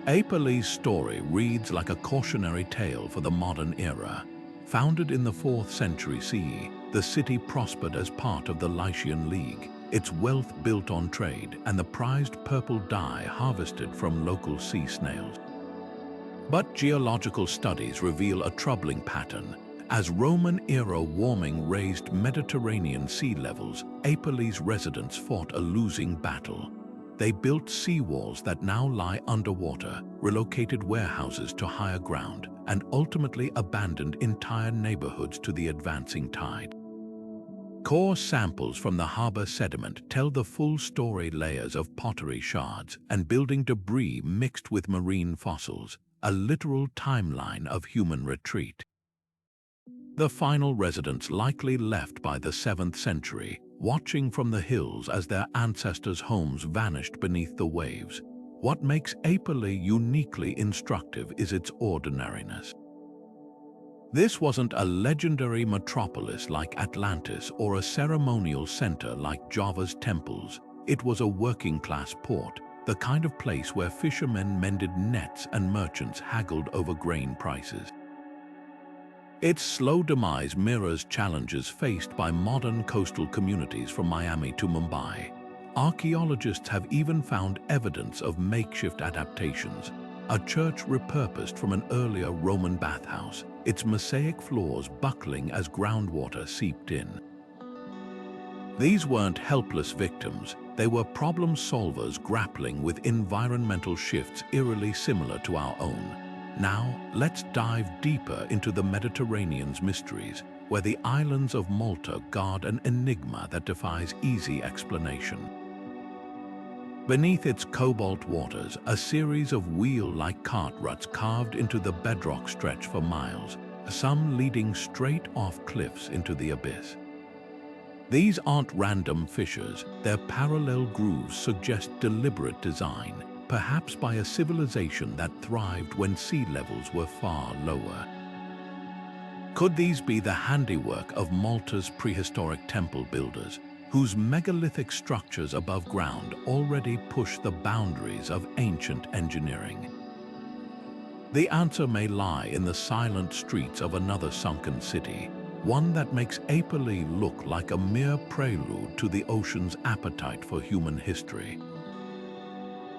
Appolonia's story reads like a cautionary tale for the modern era. Founded in the 4th century CE, the city prospered as part of the Lycian League, its wealth built on trade and the prized purple dye harvested from local sea snails. But geological studies reveal a troubling pattern. As Roman-era warming raised Mediterranean sea levels, Appolonia's residents fought a losing battle. They built seawalls that now lie underwater, relocated warehouses to higher ground, and ultimately abandoned entire neighborhoods to the advancing tide. Core samples from the harbor sediment tell the full story: layers of pottery shards and building debris mixed with marine fossils, a literal timeline of human retreat. The final residents likely left by the 7th century, watching from the hills as their ancestors' homes vanished beneath the waves. What makes Appolonia uniquely instructive is its ordinariness. This wasn't a legendary metropolis like Atlantis or a ceremonial center like Java's temples. It was a working-class port, the kind of place where fishermen mended nets and merchants haggled over grain prices. Its slow demise mirrors challenges faced by modern coastal communities from Miami to Mumbai. Archaeologists have even found evidence of makeshift adaptations. A church repurposed from an earlier Roman bathhouse, its mosaic floors buckling as groundwater seeped in. These weren't helpless victims, they were problem solvers grappling with environmental shifts eerily similar to our own. Now, let's dive deeper into the Mediterranean's mysteries, where the islands of Malta guard an enigma that defies easy explanation. Beneath its cobalt waters, a series of wheel-like cart ruts carved into the bedrock stretch for miles, some leading straight off cliffs into the abyss. These aren't random fissures, their parallel grooves suggest deliberate design, perhaps by a civilization that thrived when sea levels were far lower. Could these be the handiwork of Malta's prehistoric temple builders, whose megalithic structures above ground already push the boundaries of ancient engineering? The answer may lie in the silent streets of another sunken city, one that makes Appolonia look like a mere prelude to the ocean's appetite for human history.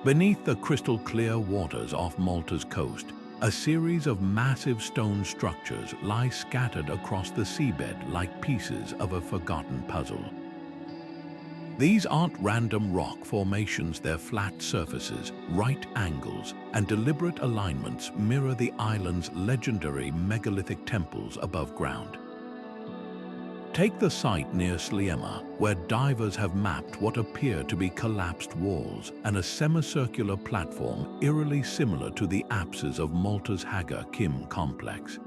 Beneath the crystal-clear waters off Malta's coast, a series of massive stone structures lie scattered across the seabed like pieces of a forgotten puzzle. These aren't random rock formations, their flat surfaces, right angles, and deliberate alignments mirror the island's legendary megalithic temples above ground. Take the site near Sliema, where divers have mapped what appear to be collapsed walls and a semicircular platform eerily similar to the apses of Malta's Haga Kim complex.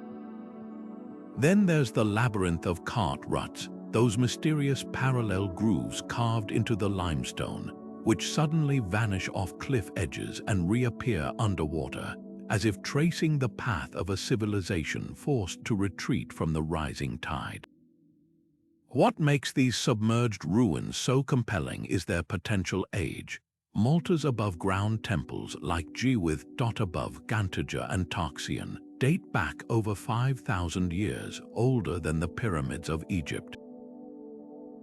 Then there's the labyrinth of cart ruts, those mysterious parallel grooves carved into the limestone, which suddenly vanish off cliff edges and reappear underwater, as if tracing the path of a civilization forced to retreat from the rising tide. What makes these submerged ruins so compelling is their potential age. Malta's above-ground temples, like Giwith above Gantaja and Toxion, date back over 5,000 years, older than the pyramids of Egypt.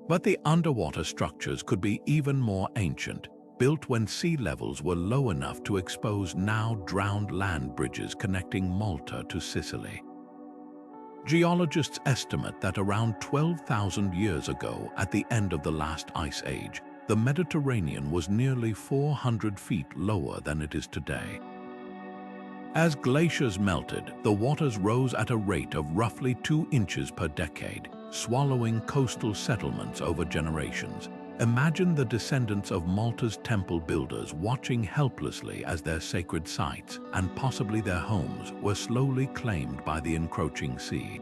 But the underwater structures could be even more ancient, built when sea levels were low enough to expose now drowned land bridges connecting Malta to Sicily. Geologists estimate that around 12,000 years ago, at the end of the last ice age, the Mediterranean was nearly 400 feet lower than it is today. As glaciers melted, the waters rose at a rate of roughly 2 inches per decade, swallowing coastal settlements over generations. Imagine the descendants of Malta's temple builders watching helplessly as their sacred sites, and possibly their homes, were slowly claimed by the encroaching sea.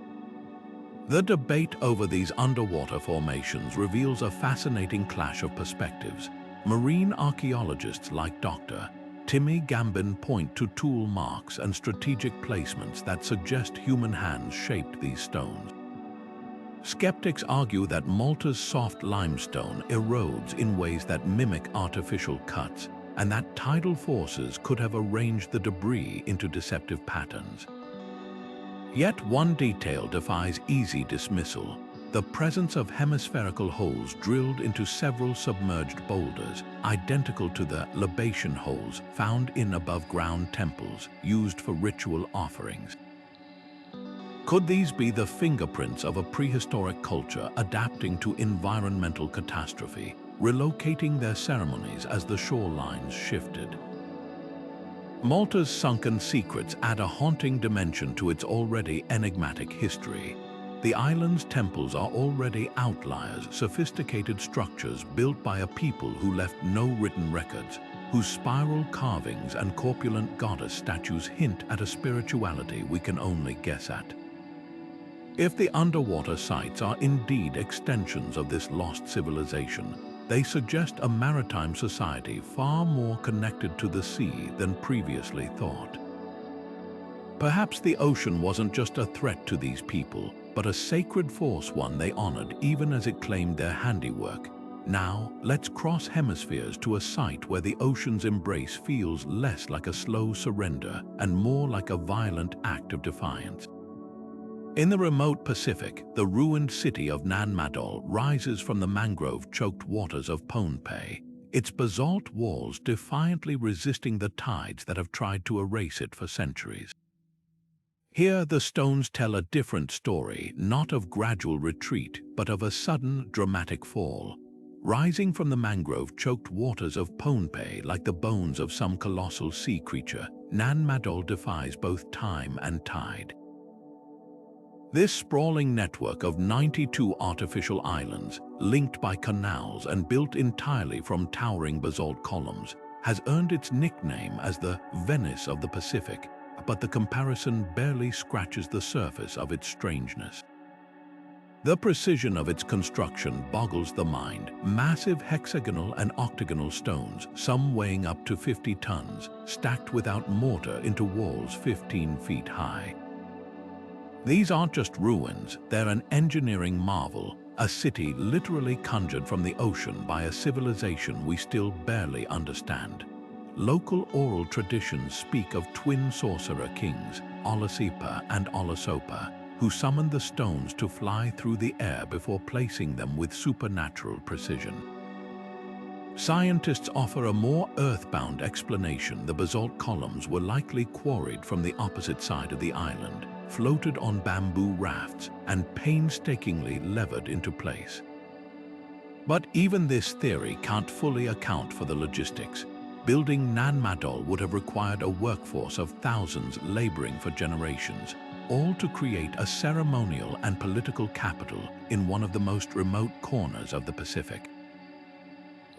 The debate over these underwater formations reveals a fascinating clash of perspectives. Marine archaeologists like Dr. Timmy Gambin point to tool marks and strategic placements that suggest human hands shaped these stones. Skeptics argue that Malta's soft limestone erodes in ways that mimic artificial cuts, and that tidal forces could have arranged the debris into deceptive patterns. Yet one detail defies easy dismissal: the presence of hemispherical holes drilled into several submerged boulders, identical to the libation holes found in above-ground temples used for ritual offerings. Could these be the fingerprints of a prehistoric culture adapting to environmental catastrophe, relocating their ceremonies as the shorelines shifted? Malta's sunken secrets add a haunting dimension to its already enigmatic history. The island's temples are already outliers, sophisticated structures built by a people who left no written records, whose spiral carvings and corpulent goddess statues hint at a spirituality we can only guess at. If the underwater sites are indeed extensions of this lost civilization, they suggest a maritime society far more connected to the sea than previously thought. Perhaps the ocean wasn't just a threat to these people, but a sacred force, one they honored even as it claimed their handiwork. Now, let's cross hemispheres to a site where the ocean's embrace feels less like a slow surrender and more like a violent act of defiance. In the remote Pacific, the ruined city of Nan Madol rises from the mangrove-choked waters of Pohnpei, its basalt walls defiantly resisting the tides that have tried to erase it for centuries. Here, the stones tell a different story, not of gradual retreat, but of a sudden, dramatic fall. Rising from the mangrove-choked waters of Pohnpei like the bones of some colossal sea creature, Nan Madol defies both time and tide. This sprawling network of 92 artificial islands, linked by canals and built entirely from towering basalt columns, has earned its nickname as the Venice of the Pacific, but the comparison barely scratches the surface of its strangeness. The precision of its construction boggles the mind. Massive hexagonal and octagonal stones, some weighing up to 50 tons, stacked without mortar into walls 15 feet high. These aren't just ruins, they're an engineering marvel, a city literally conjured from the ocean by a civilization we still barely understand. Local oral traditions speak of twin sorcerer kings, Olosipa and Olosopa, who summoned the stones to fly through the air before placing them with supernatural precision. Scientists offer a more earthbound explanation. The basalt columns were likely quarried from the opposite side of the island, floated on bamboo rafts, and painstakingly levered into place. But even this theory can't fully account for the logistics. Building Nan Madol would have required a workforce of thousands laboring for generations, all to create a ceremonial and political capital in one of the most remote corners of the Pacific.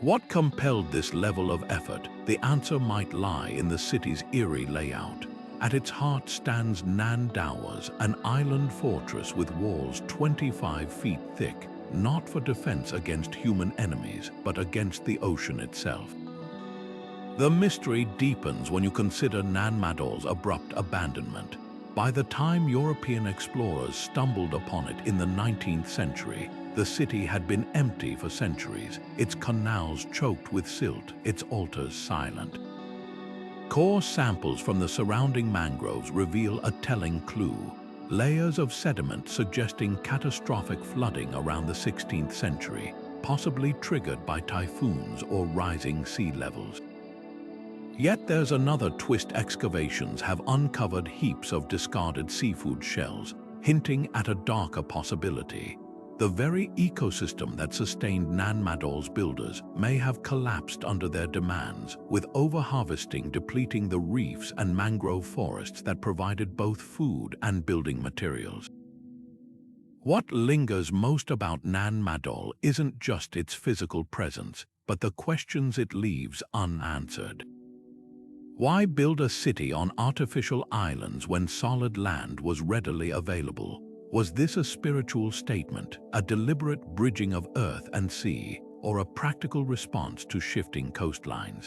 What compelled this level of effort? The answer might lie in the city's eerie layout. At its heart stands Nan Dowers, an island fortress with walls 25 feet thick, not for defense against human enemies, but against the ocean itself. The mystery deepens when you consider Nan Madol's abrupt abandonment. By the time European explorers stumbled upon it in the 19th century, the city had been empty for centuries, its canals choked with silt, its altars silent. Core samples from the surrounding mangroves reveal a telling clue: layers of sediment suggesting catastrophic flooding around the 16th century, possibly triggered by typhoons or rising sea levels. Yet there's another twist: excavations have uncovered heaps of discarded seafood shells, hinting at a darker possibility. The very ecosystem that sustained Nan Madol's builders may have collapsed under their demands, with overharvesting depleting the reefs and mangrove forests that provided both food and building materials. What lingers most about Nan Madol isn't just its physical presence, but the questions it leaves unanswered. Why build a city on artificial islands when solid land was readily available? Was this a spiritual statement, a deliberate bridging of earth and sea, or a practical response to shifting coastlines?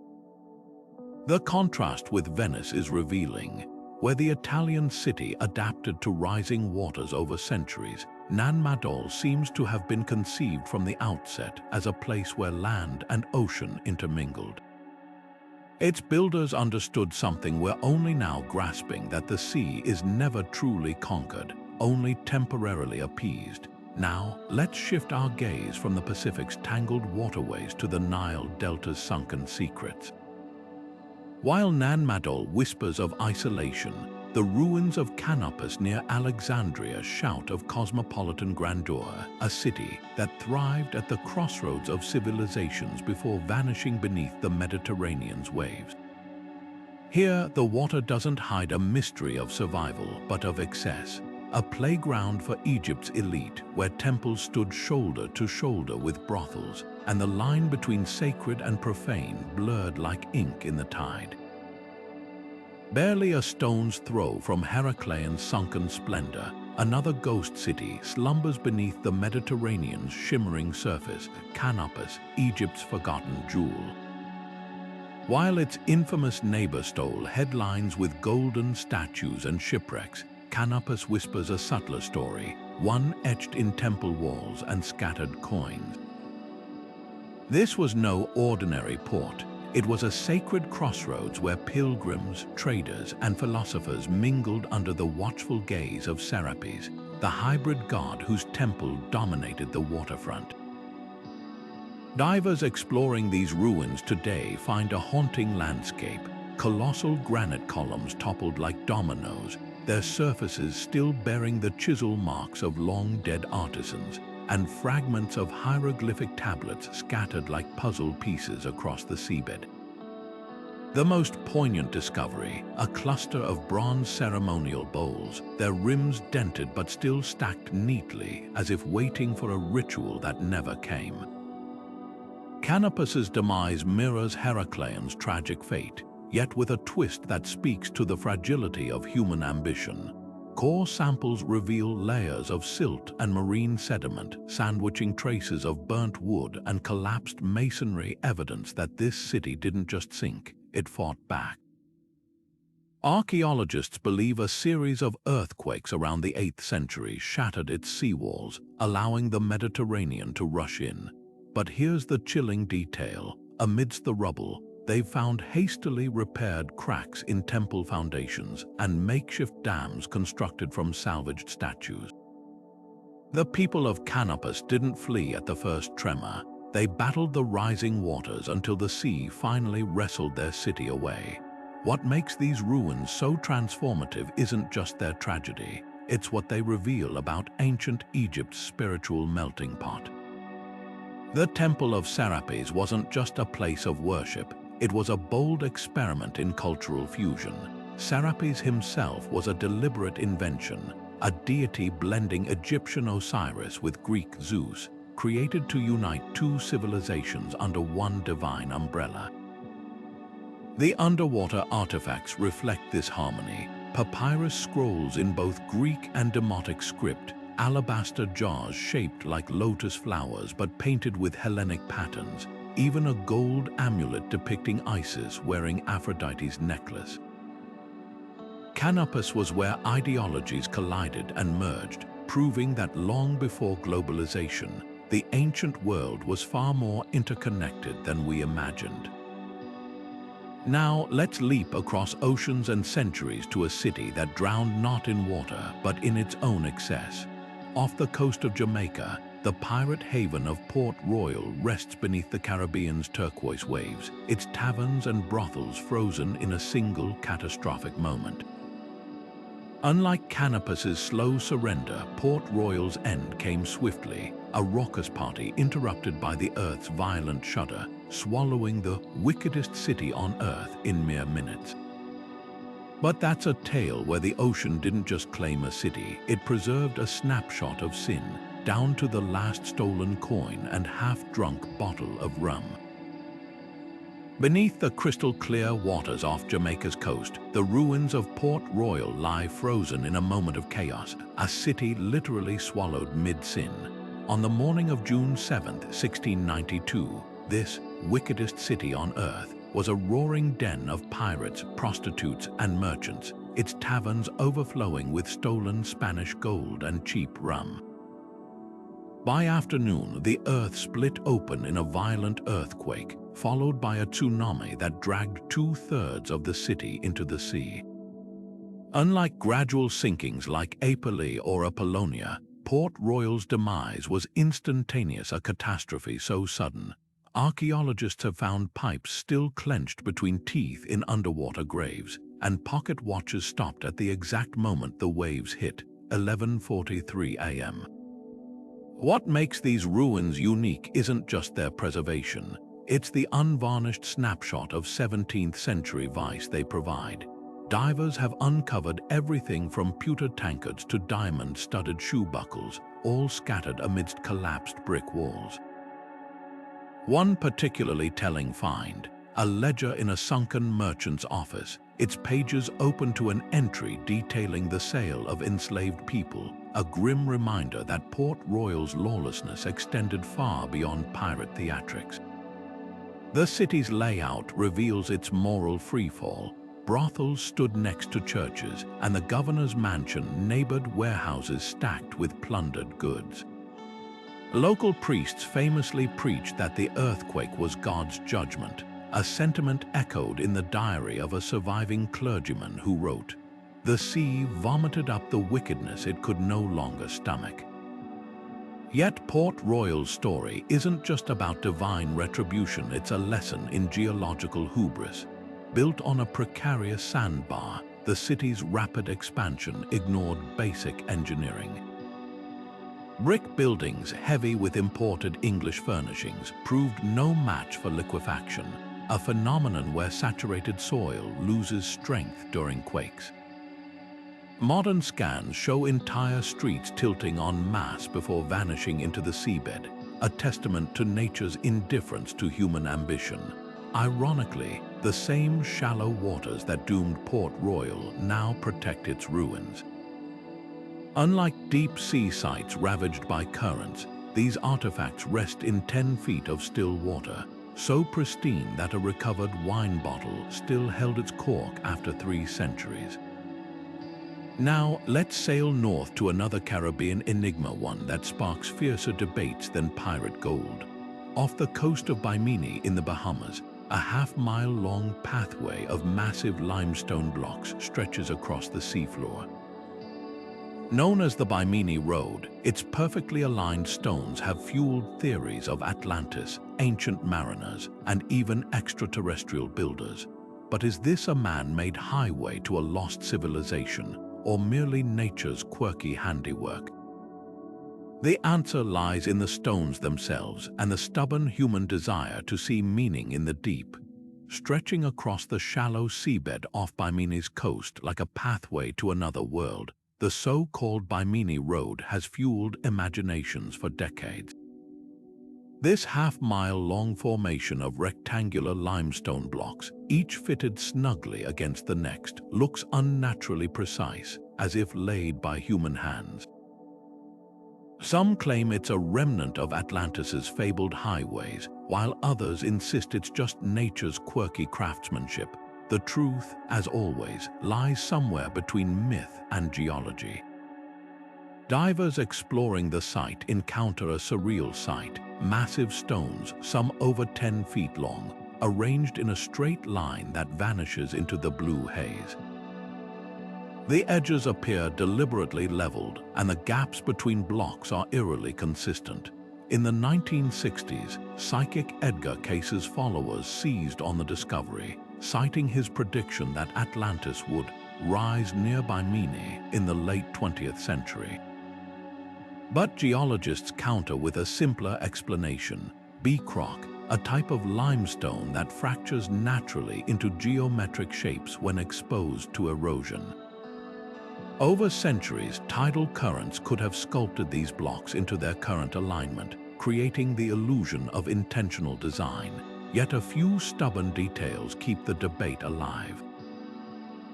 The contrast with Venice is revealing. Where the Italian city adapted to rising waters over centuries, Nan Madol seems to have been conceived from the outset as a place where land and ocean intermingled. Its builders understood something we're only now grasping, that the sea is never truly conquered, only temporarily appeased. Now, let's shift our gaze from the Pacific's tangled waterways to the Nile Delta's sunken secrets. While Nan Madol whispers of isolation, the ruins of Canopus near Alexandria shout of cosmopolitan grandeur, a city that thrived at the crossroads of civilizations before vanishing beneath the Mediterranean's waves. Here, the water doesn't hide a mystery of survival, but of excess. A playground for Egypt's elite, where temples stood shoulder to shoulder with brothels, and the line between sacred and profane blurred like ink in the tide. Barely a stone's throw from Heracleon's sunken splendor, another ghost city slumbers beneath the Mediterranean's shimmering surface, Canopus, Egypt's forgotten jewel. While its infamous neighbor stole headlines with golden statues and shipwrecks, Canopus whispers a subtler story, one etched in temple walls and scattered coins. This was no ordinary port. It was a sacred crossroads where pilgrims, traders, and philosophers mingled under the watchful gaze of Serapis, the hybrid god whose temple dominated the waterfront. Divers exploring these ruins today find a haunting landscape, colossal granite columns toppled like dominoes, their surfaces still bearing the chisel marks of long-dead artisans, and fragments of hieroglyphic tablets scattered like puzzle pieces across the seabed. The most poignant discovery, a cluster of bronze ceremonial bowls, their rims dented but still stacked neatly as if waiting for a ritual that never came. Canopus's demise mirrors Heracleon's tragic fate, yet with a twist that speaks to the fragility of human ambition. Core samples reveal layers of silt and marine sediment, sandwiching traces of burnt wood and collapsed masonry, evidence that this city didn't just sink, it fought back. Archaeologists believe a series of earthquakes around the 8th century shattered its seawalls, allowing the Mediterranean to rush in. But here's the chilling detail. Amidst the rubble, they've found hastily repaired cracks in temple foundations and makeshift dams constructed from salvaged statues. The people of Canopus didn't flee at the first tremor. They battled the rising waters until the sea finally wrestled their city away. What makes these ruins so transformative isn't just their tragedy, it's what they reveal about ancient Egypt's spiritual melting pot. The Temple of Serapis wasn't just a place of worship, it was a bold experiment in cultural fusion. Serapis himself was a deliberate invention, a deity blending Egyptian Osiris with Greek Zeus, created to unite two civilizations under one divine umbrella. The underwater artifacts reflect this harmony. Papyrus scrolls in both Greek and Demotic script, alabaster jars shaped like lotus flowers but painted with Hellenic patterns, even a gold amulet depicting Isis wearing Aphrodite's necklace. Canopus was where ideologies collided and merged, proving that long before globalization, the ancient world was far more interconnected than we imagined. Now, let's leap across oceans and centuries to a city that drowned not in water, but in its own excess. Off the coast of Jamaica, the pirate haven of Port Royal rests beneath the Caribbean's turquoise waves, its taverns and brothels frozen in a single catastrophic moment. Unlike Canopus's slow surrender, Port Royal's end came swiftly, a raucous party interrupted by the Earth's violent shudder, swallowing the wickedest city on Earth in mere minutes. But that's a tale where the ocean didn't just claim a city, it preserved a snapshot of sin, down to the last stolen coin and half-drunk bottle of rum. Beneath the crystal-clear waters off Jamaica's coast, the ruins of Port Royal lie frozen in a moment of chaos, a city literally swallowed mid-sin. On the morning of June 7, 1692, this wickedest city on Earth was a roaring den of pirates, prostitutes, and merchants, its taverns overflowing with stolen Spanish gold and cheap rum. By afternoon, the Earth split open in a violent earthquake, followed by a tsunami that dragged 2/3 of the city into the sea. Unlike gradual sinkings like Appalachia or Appolonia, Port Royal's demise was instantaneous, a catastrophe so sudden. Archaeologists have found pipes still clenched between teeth in underwater graves, and pocket watches stopped at the exact moment the waves hit, 11:43 a.m. What makes these ruins unique isn't just their preservation, it's the unvarnished snapshot of 17th century vice they provide. Divers have uncovered everything from pewter tankards to diamond-studded shoe buckles, all scattered amidst collapsed brick walls. One particularly telling find, a ledger in a sunken merchant's office, its pages open to an entry detailing the sale of enslaved people, a grim reminder that Port Royal's lawlessness extended far beyond pirate theatrics. The city's layout reveals its moral freefall. Brothels stood next to churches, and the governor's mansion neighbored warehouses stacked with plundered goods. Local priests famously preached that the earthquake was God's judgment, a sentiment echoed in the diary of a surviving clergyman who wrote, "The sea vomited up the wickedness it could no longer stomach." Yet Port Royal's story isn't just about divine retribution, it's a lesson in geological hubris. Built on a precarious sandbar, the city's rapid expansion ignored basic engineering. Brick buildings heavy with imported English furnishings proved no match for liquefaction, a phenomenon where saturated soil loses strength during quakes. Modern scans show entire streets tilting en masse before vanishing into the seabed, a testament to nature's indifference to human ambition. Ironically, the same shallow waters that doomed Port Royal now protect its ruins. Unlike deep-sea sites ravaged by currents, these artifacts rest in 10 feet of still water, so pristine that a recovered wine bottle still held its cork after 3 centuries. Now, let's sail north to another Caribbean enigma, one that sparks fiercer debates than pirate gold. Off the coast of Bimini in the Bahamas, a half-mile-long pathway of massive limestone blocks stretches across the seafloor. Known as the Bimini Road, its perfectly aligned stones have fueled theories of Atlantis, ancient mariners, and even extraterrestrial builders. But is this a man-made highway to a lost civilization, or merely nature's quirky handiwork? The answer lies in the stones themselves and the stubborn human desire to see meaning in the deep. Stretching across the shallow seabed off Bimini's coast like a pathway to another world, the so-called Bimini Road has fueled imaginations for decades. This half-mile-long formation of rectangular limestone blocks, each fitted snugly against the next, looks unnaturally precise, as if laid by human hands. Some claim it's a remnant of Atlantis's fabled highways, while others insist it's just nature's quirky craftsmanship. The truth, as always, lies somewhere between myth and geology. Divers exploring the site encounter a surreal sight: massive stones, some over 10 feet long, arranged in a straight line that vanishes into the blue haze. The edges appear deliberately leveled, and the gaps between blocks are eerily consistent. In the 1960s, psychic Edgar Case's followers seized on the discovery, citing his prediction that Atlantis would rise near Bimini in the late 20th century. But geologists counter with a simpler explanation: B-crock, a type of limestone that fractures naturally into geometric shapes when exposed to erosion. Over centuries, tidal currents could have sculpted these blocks into their current alignment, creating the illusion of intentional design. Yet a few stubborn details keep the debate alive.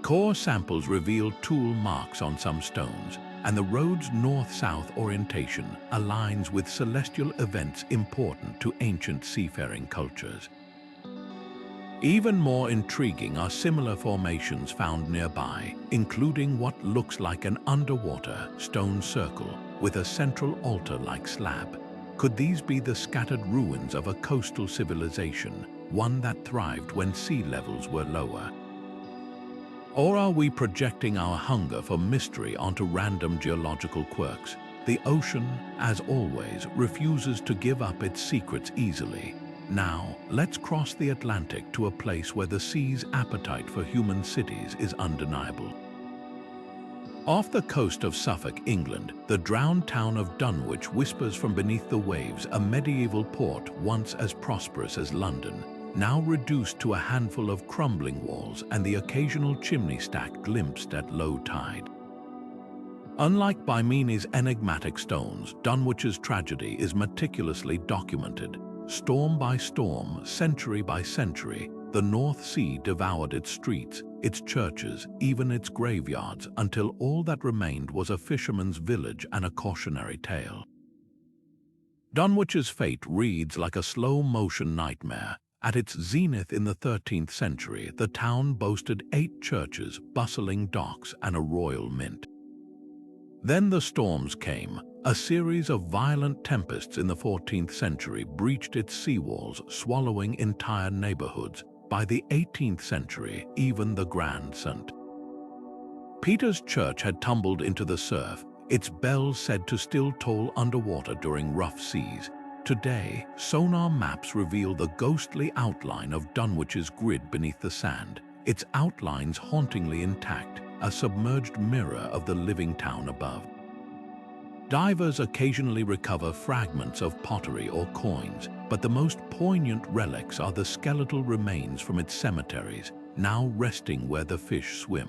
Core samples reveal tool marks on some stones, and the road's north-south orientation aligns with celestial events important to ancient seafaring cultures. Even more intriguing are similar formations found nearby, including what looks like an underwater stone circle with a central altar-like slab. Could these be the scattered ruins of a coastal civilization, one that thrived when sea levels were lower? Or are we projecting our hunger for mystery onto random geological quirks? The ocean, as always, refuses to give up its secrets easily. Now, let's cross the Atlantic to a place where the sea's appetite for human cities is undeniable. Off the coast of Suffolk, England, the drowned town of Dunwich whispers from beneath the waves, a medieval port once as prosperous as London, now reduced to a handful of crumbling walls and the occasional chimney stack glimpsed at low tide. Unlike Bimini's enigmatic stones, Dunwich's tragedy is meticulously documented. Storm by storm, century by century, the North Sea devoured its streets, its churches, even its graveyards, until all that remained was a fisherman's village and a cautionary tale. Dunwich's fate reads like a slow-motion nightmare. At its zenith in the 13th century, the town boasted 8 churches, bustling docks, and a royal mint. Then the storms came. A series of violent tempests in the 14th century breached its seawalls, swallowing entire neighborhoods. By the 18th century, even the Grand St. Peter's Church had tumbled into the surf, its bells said to still toll underwater during rough seas. Today, sonar maps reveal the ghostly outline of Dunwich's grid beneath the sand, its outlines hauntingly intact, a submerged mirror of the living town above. Divers occasionally recover fragments of pottery or coins, but the most poignant relics are the skeletal remains from its cemeteries, now resting where the fish swim.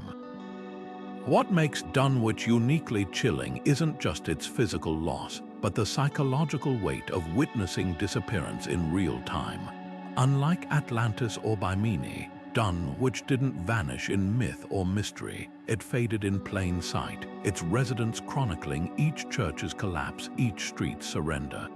What makes Dunwich uniquely chilling isn't just its physical loss, but the psychological weight of witnessing disappearance in real time. Unlike Atlantis or Bimini, Dunwich didn't vanish in myth or mystery. It faded in plain sight, its residents chronicling each church's collapse, each street's surrender.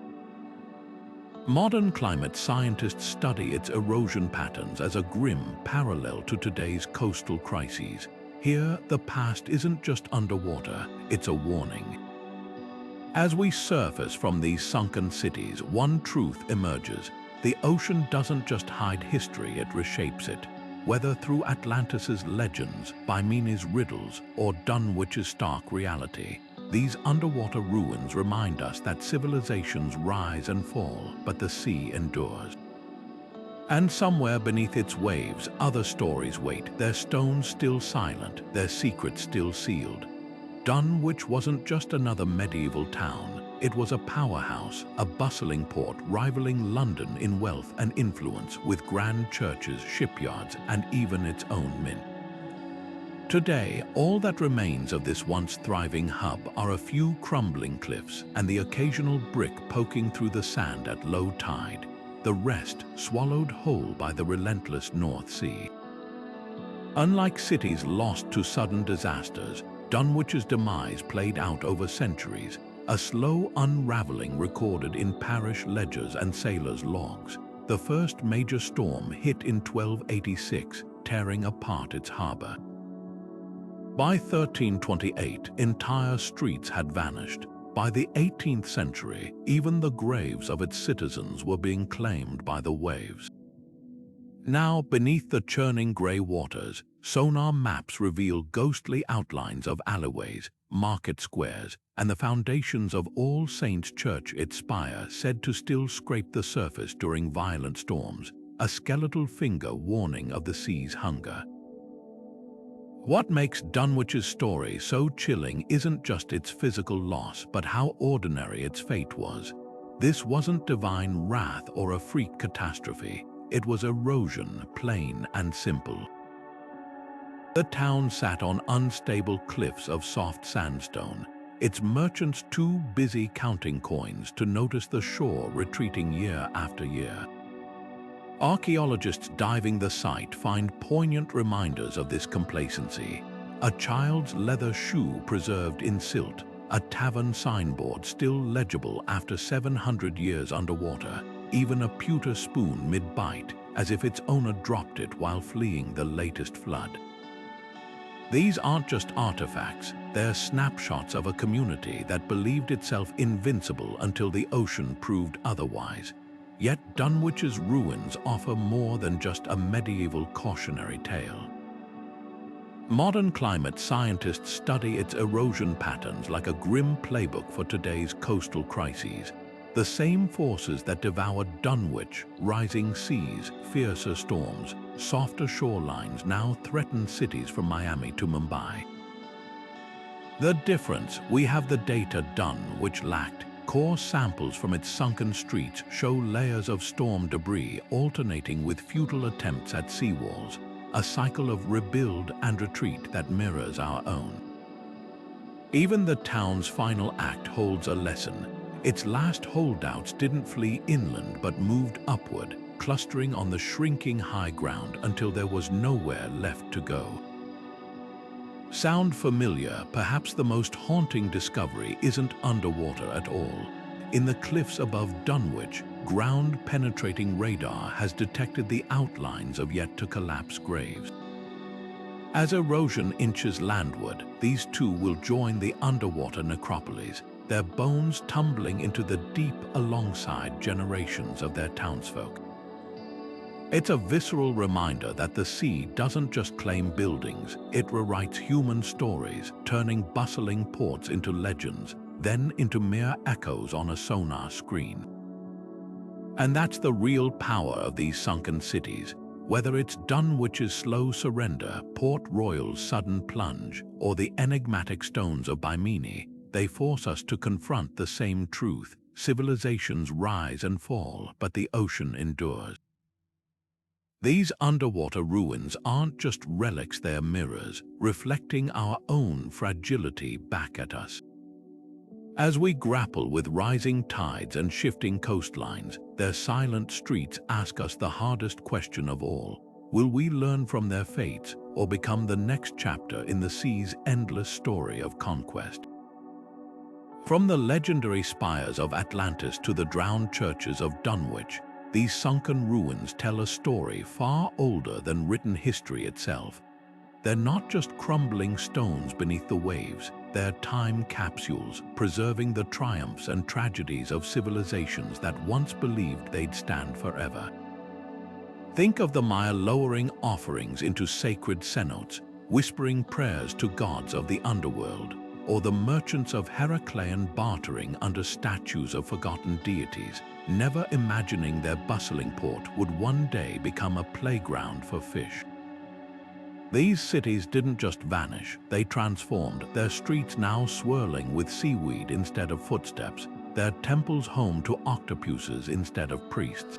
Modern climate scientists study its erosion patterns as a grim parallel to today's coastal crises. Here, the past isn't just underwater, it's a warning. As we surface from these sunken cities, one truth emerges. The ocean doesn't just hide history, it reshapes it. Whether through Atlantis's legends, Bimini's riddles, or Dunwich's stark reality, these underwater ruins remind us that civilizations rise and fall, but the sea endures. And somewhere beneath its waves, other stories wait, their stones still silent, their secrets still sealed. Dunwich wasn't just another medieval town. It was a powerhouse, a bustling port rivaling London in wealth and influence, with grand churches, shipyards, and even its own mint. Today, all that remains of this once thriving hub are a few crumbling cliffs and the occasional brick poking through the sand at low tide, the rest swallowed whole by the relentless North Sea. Unlike cities lost to sudden disasters, Dunwich's demise played out over centuries, a slow unraveling recorded in parish ledgers and sailors' logs. The first major storm hit in 1286, tearing apart its harbor. By 1328, entire streets had vanished. By the 18th century, even the graves of its citizens were being claimed by the waves. Now, beneath the churning grey waters, sonar maps reveal ghostly outlines of alleyways, market squares, and the foundations of All Saints' Church, its spire said to still scrape the surface during violent storms, a skeletal finger warning of the sea's hunger. What makes Dunwich's story so chilling isn't just its physical loss, but how ordinary its fate was. This wasn't divine wrath or a freak catastrophe. It was erosion, plain and simple. The town sat on unstable cliffs of soft sandstone, its merchants too busy counting coins to notice the shore retreating year after year. Archaeologists diving the site find poignant reminders of this complacency. A child's leather shoe preserved in silt, a tavern signboard still legible after 700 years underwater, even a pewter spoon mid-bite, as if its owner dropped it while fleeing the latest flood. These aren't just artifacts, they're snapshots of a community that believed itself invincible until the ocean proved otherwise. Yet Dunwich's ruins offer more than just a medieval cautionary tale. Modern climate scientists study its erosion patterns like a grim playbook for today's coastal crises. The same forces that devoured Dunwich, rising seas, fiercer storms, softer shorelines now threaten cities from Miami to Mumbai. The difference, we have the data Dunwich lacked. Core samples from its sunken streets show layers of storm debris alternating with futile attempts at seawalls, a cycle of rebuild and retreat that mirrors our own. Even the town's final act holds a lesson. Its last holdouts didn't flee inland but moved upward, clustering on the shrinking high ground until there was nowhere left to go. Sound familiar? Perhaps the most haunting discovery isn't underwater at all. In the cliffs above Dunwich, ground-penetrating radar has detected the outlines of yet-to-collapse graves. As erosion inches landward, these two will join the underwater necropolis, their bones tumbling into the deep alongside generations of their townsfolk. It's a visceral reminder that the sea doesn't just claim buildings, it rewrites human stories, turning bustling ports into legends, then into mere echoes on a sonar screen. And that's the real power of these sunken cities. Whether it's Dunwich's slow surrender, Port Royal's sudden plunge, or the enigmatic stones of Bimini, they force us to confront the same truth. Civilizations rise and fall, but the ocean endures. These underwater ruins aren't just relics, they're mirrors, reflecting our own fragility back at us. As we grapple with rising tides and shifting coastlines, their silent streets ask us the hardest question of all. Will we learn from their fates or become the next chapter in the sea's endless story of conquest? From the legendary spires of Atlantis to the drowned churches of Dunwich, these sunken ruins tell a story far older than written history itself. They're not just crumbling stones beneath the waves, they're time capsules preserving the triumphs and tragedies of civilizations that once believed they'd stand forever. Think of the Maya lowering offerings into sacred cenotes, whispering prayers to gods of the underworld, or the merchants of Heracleion bartering under statues of forgotten deities, never imagining their bustling port would one day become a playground for fish. These cities didn't just vanish, they transformed, their streets now swirling with seaweed instead of footsteps, their temples home to octopuses instead of priests.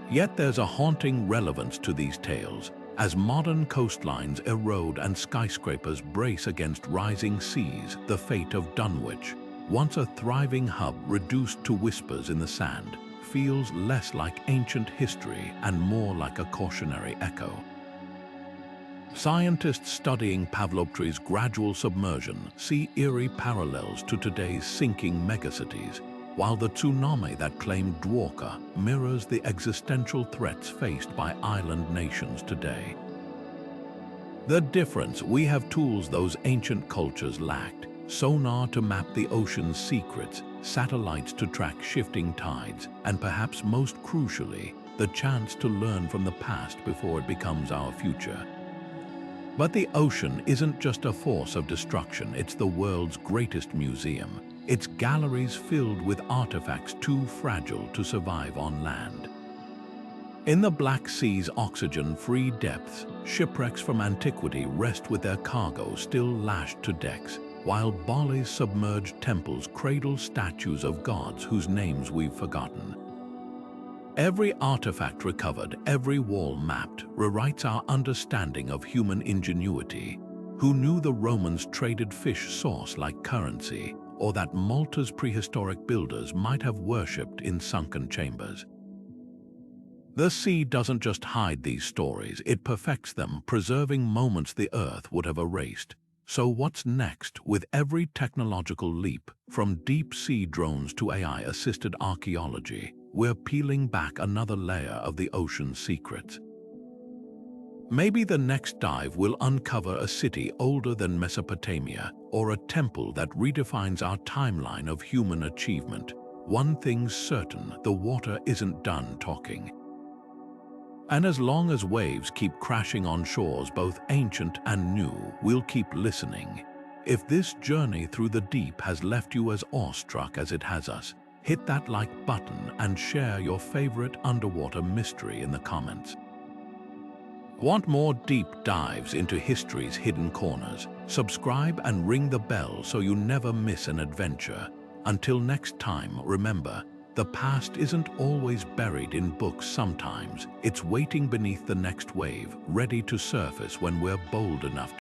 Yet there's a haunting relevance to these tales. As modern coastlines erode and skyscrapers brace against rising seas, the fate of Dunwich, once a thriving hub reduced to whispers in the sand, feels less like ancient history and more like a cautionary echo. Scientists studying Pavlopetri's gradual submersion see eerie parallels to today's sinking megacities, while the tsunami that claimed Dwaker mirrors the existential threats faced by island nations today. The difference: we have tools those ancient cultures lacked, sonar to map the ocean's secrets, satellites to track shifting tides, and perhaps most crucially, the chance to learn from the past before it becomes our future. But the ocean isn't just a force of destruction, it's the world's greatest museum. Its galleries filled with artifacts too fragile to survive on land. In the Black Sea's oxygen-free depths, shipwrecks from antiquity rest with their cargo still lashed to decks, while Bali's submerged temples cradle statues of gods whose names we've forgotten. Every artifact recovered, every wall mapped, rewrites our understanding of human ingenuity. Who knew the Romans traded fish sauce like currency, or that Malta's prehistoric builders might have worshipped in sunken chambers? The sea doesn't just hide these stories, it perfects them, preserving moments the Earth would have erased. So what's next? With every technological leap, from deep-sea drones to AI-assisted archaeology, we're peeling back another layer of the ocean's secrets. Maybe the next dive will uncover a city older than Mesopotamia, or a temple that redefines our timeline of human achievement. One thing's certain, the water isn't done talking. And as long as waves keep crashing on shores both ancient and new, we'll keep listening. If this journey through the deep has left you as awestruck as it has us, hit that like button and share your favorite underwater mystery in the comments. Want more deep dives into history's hidden corners? Subscribe and ring the bell so you never miss an adventure. Until next time, remember, the past isn't always buried in books. Sometimes it's waiting beneath the next wave, ready to surface when we're bold enough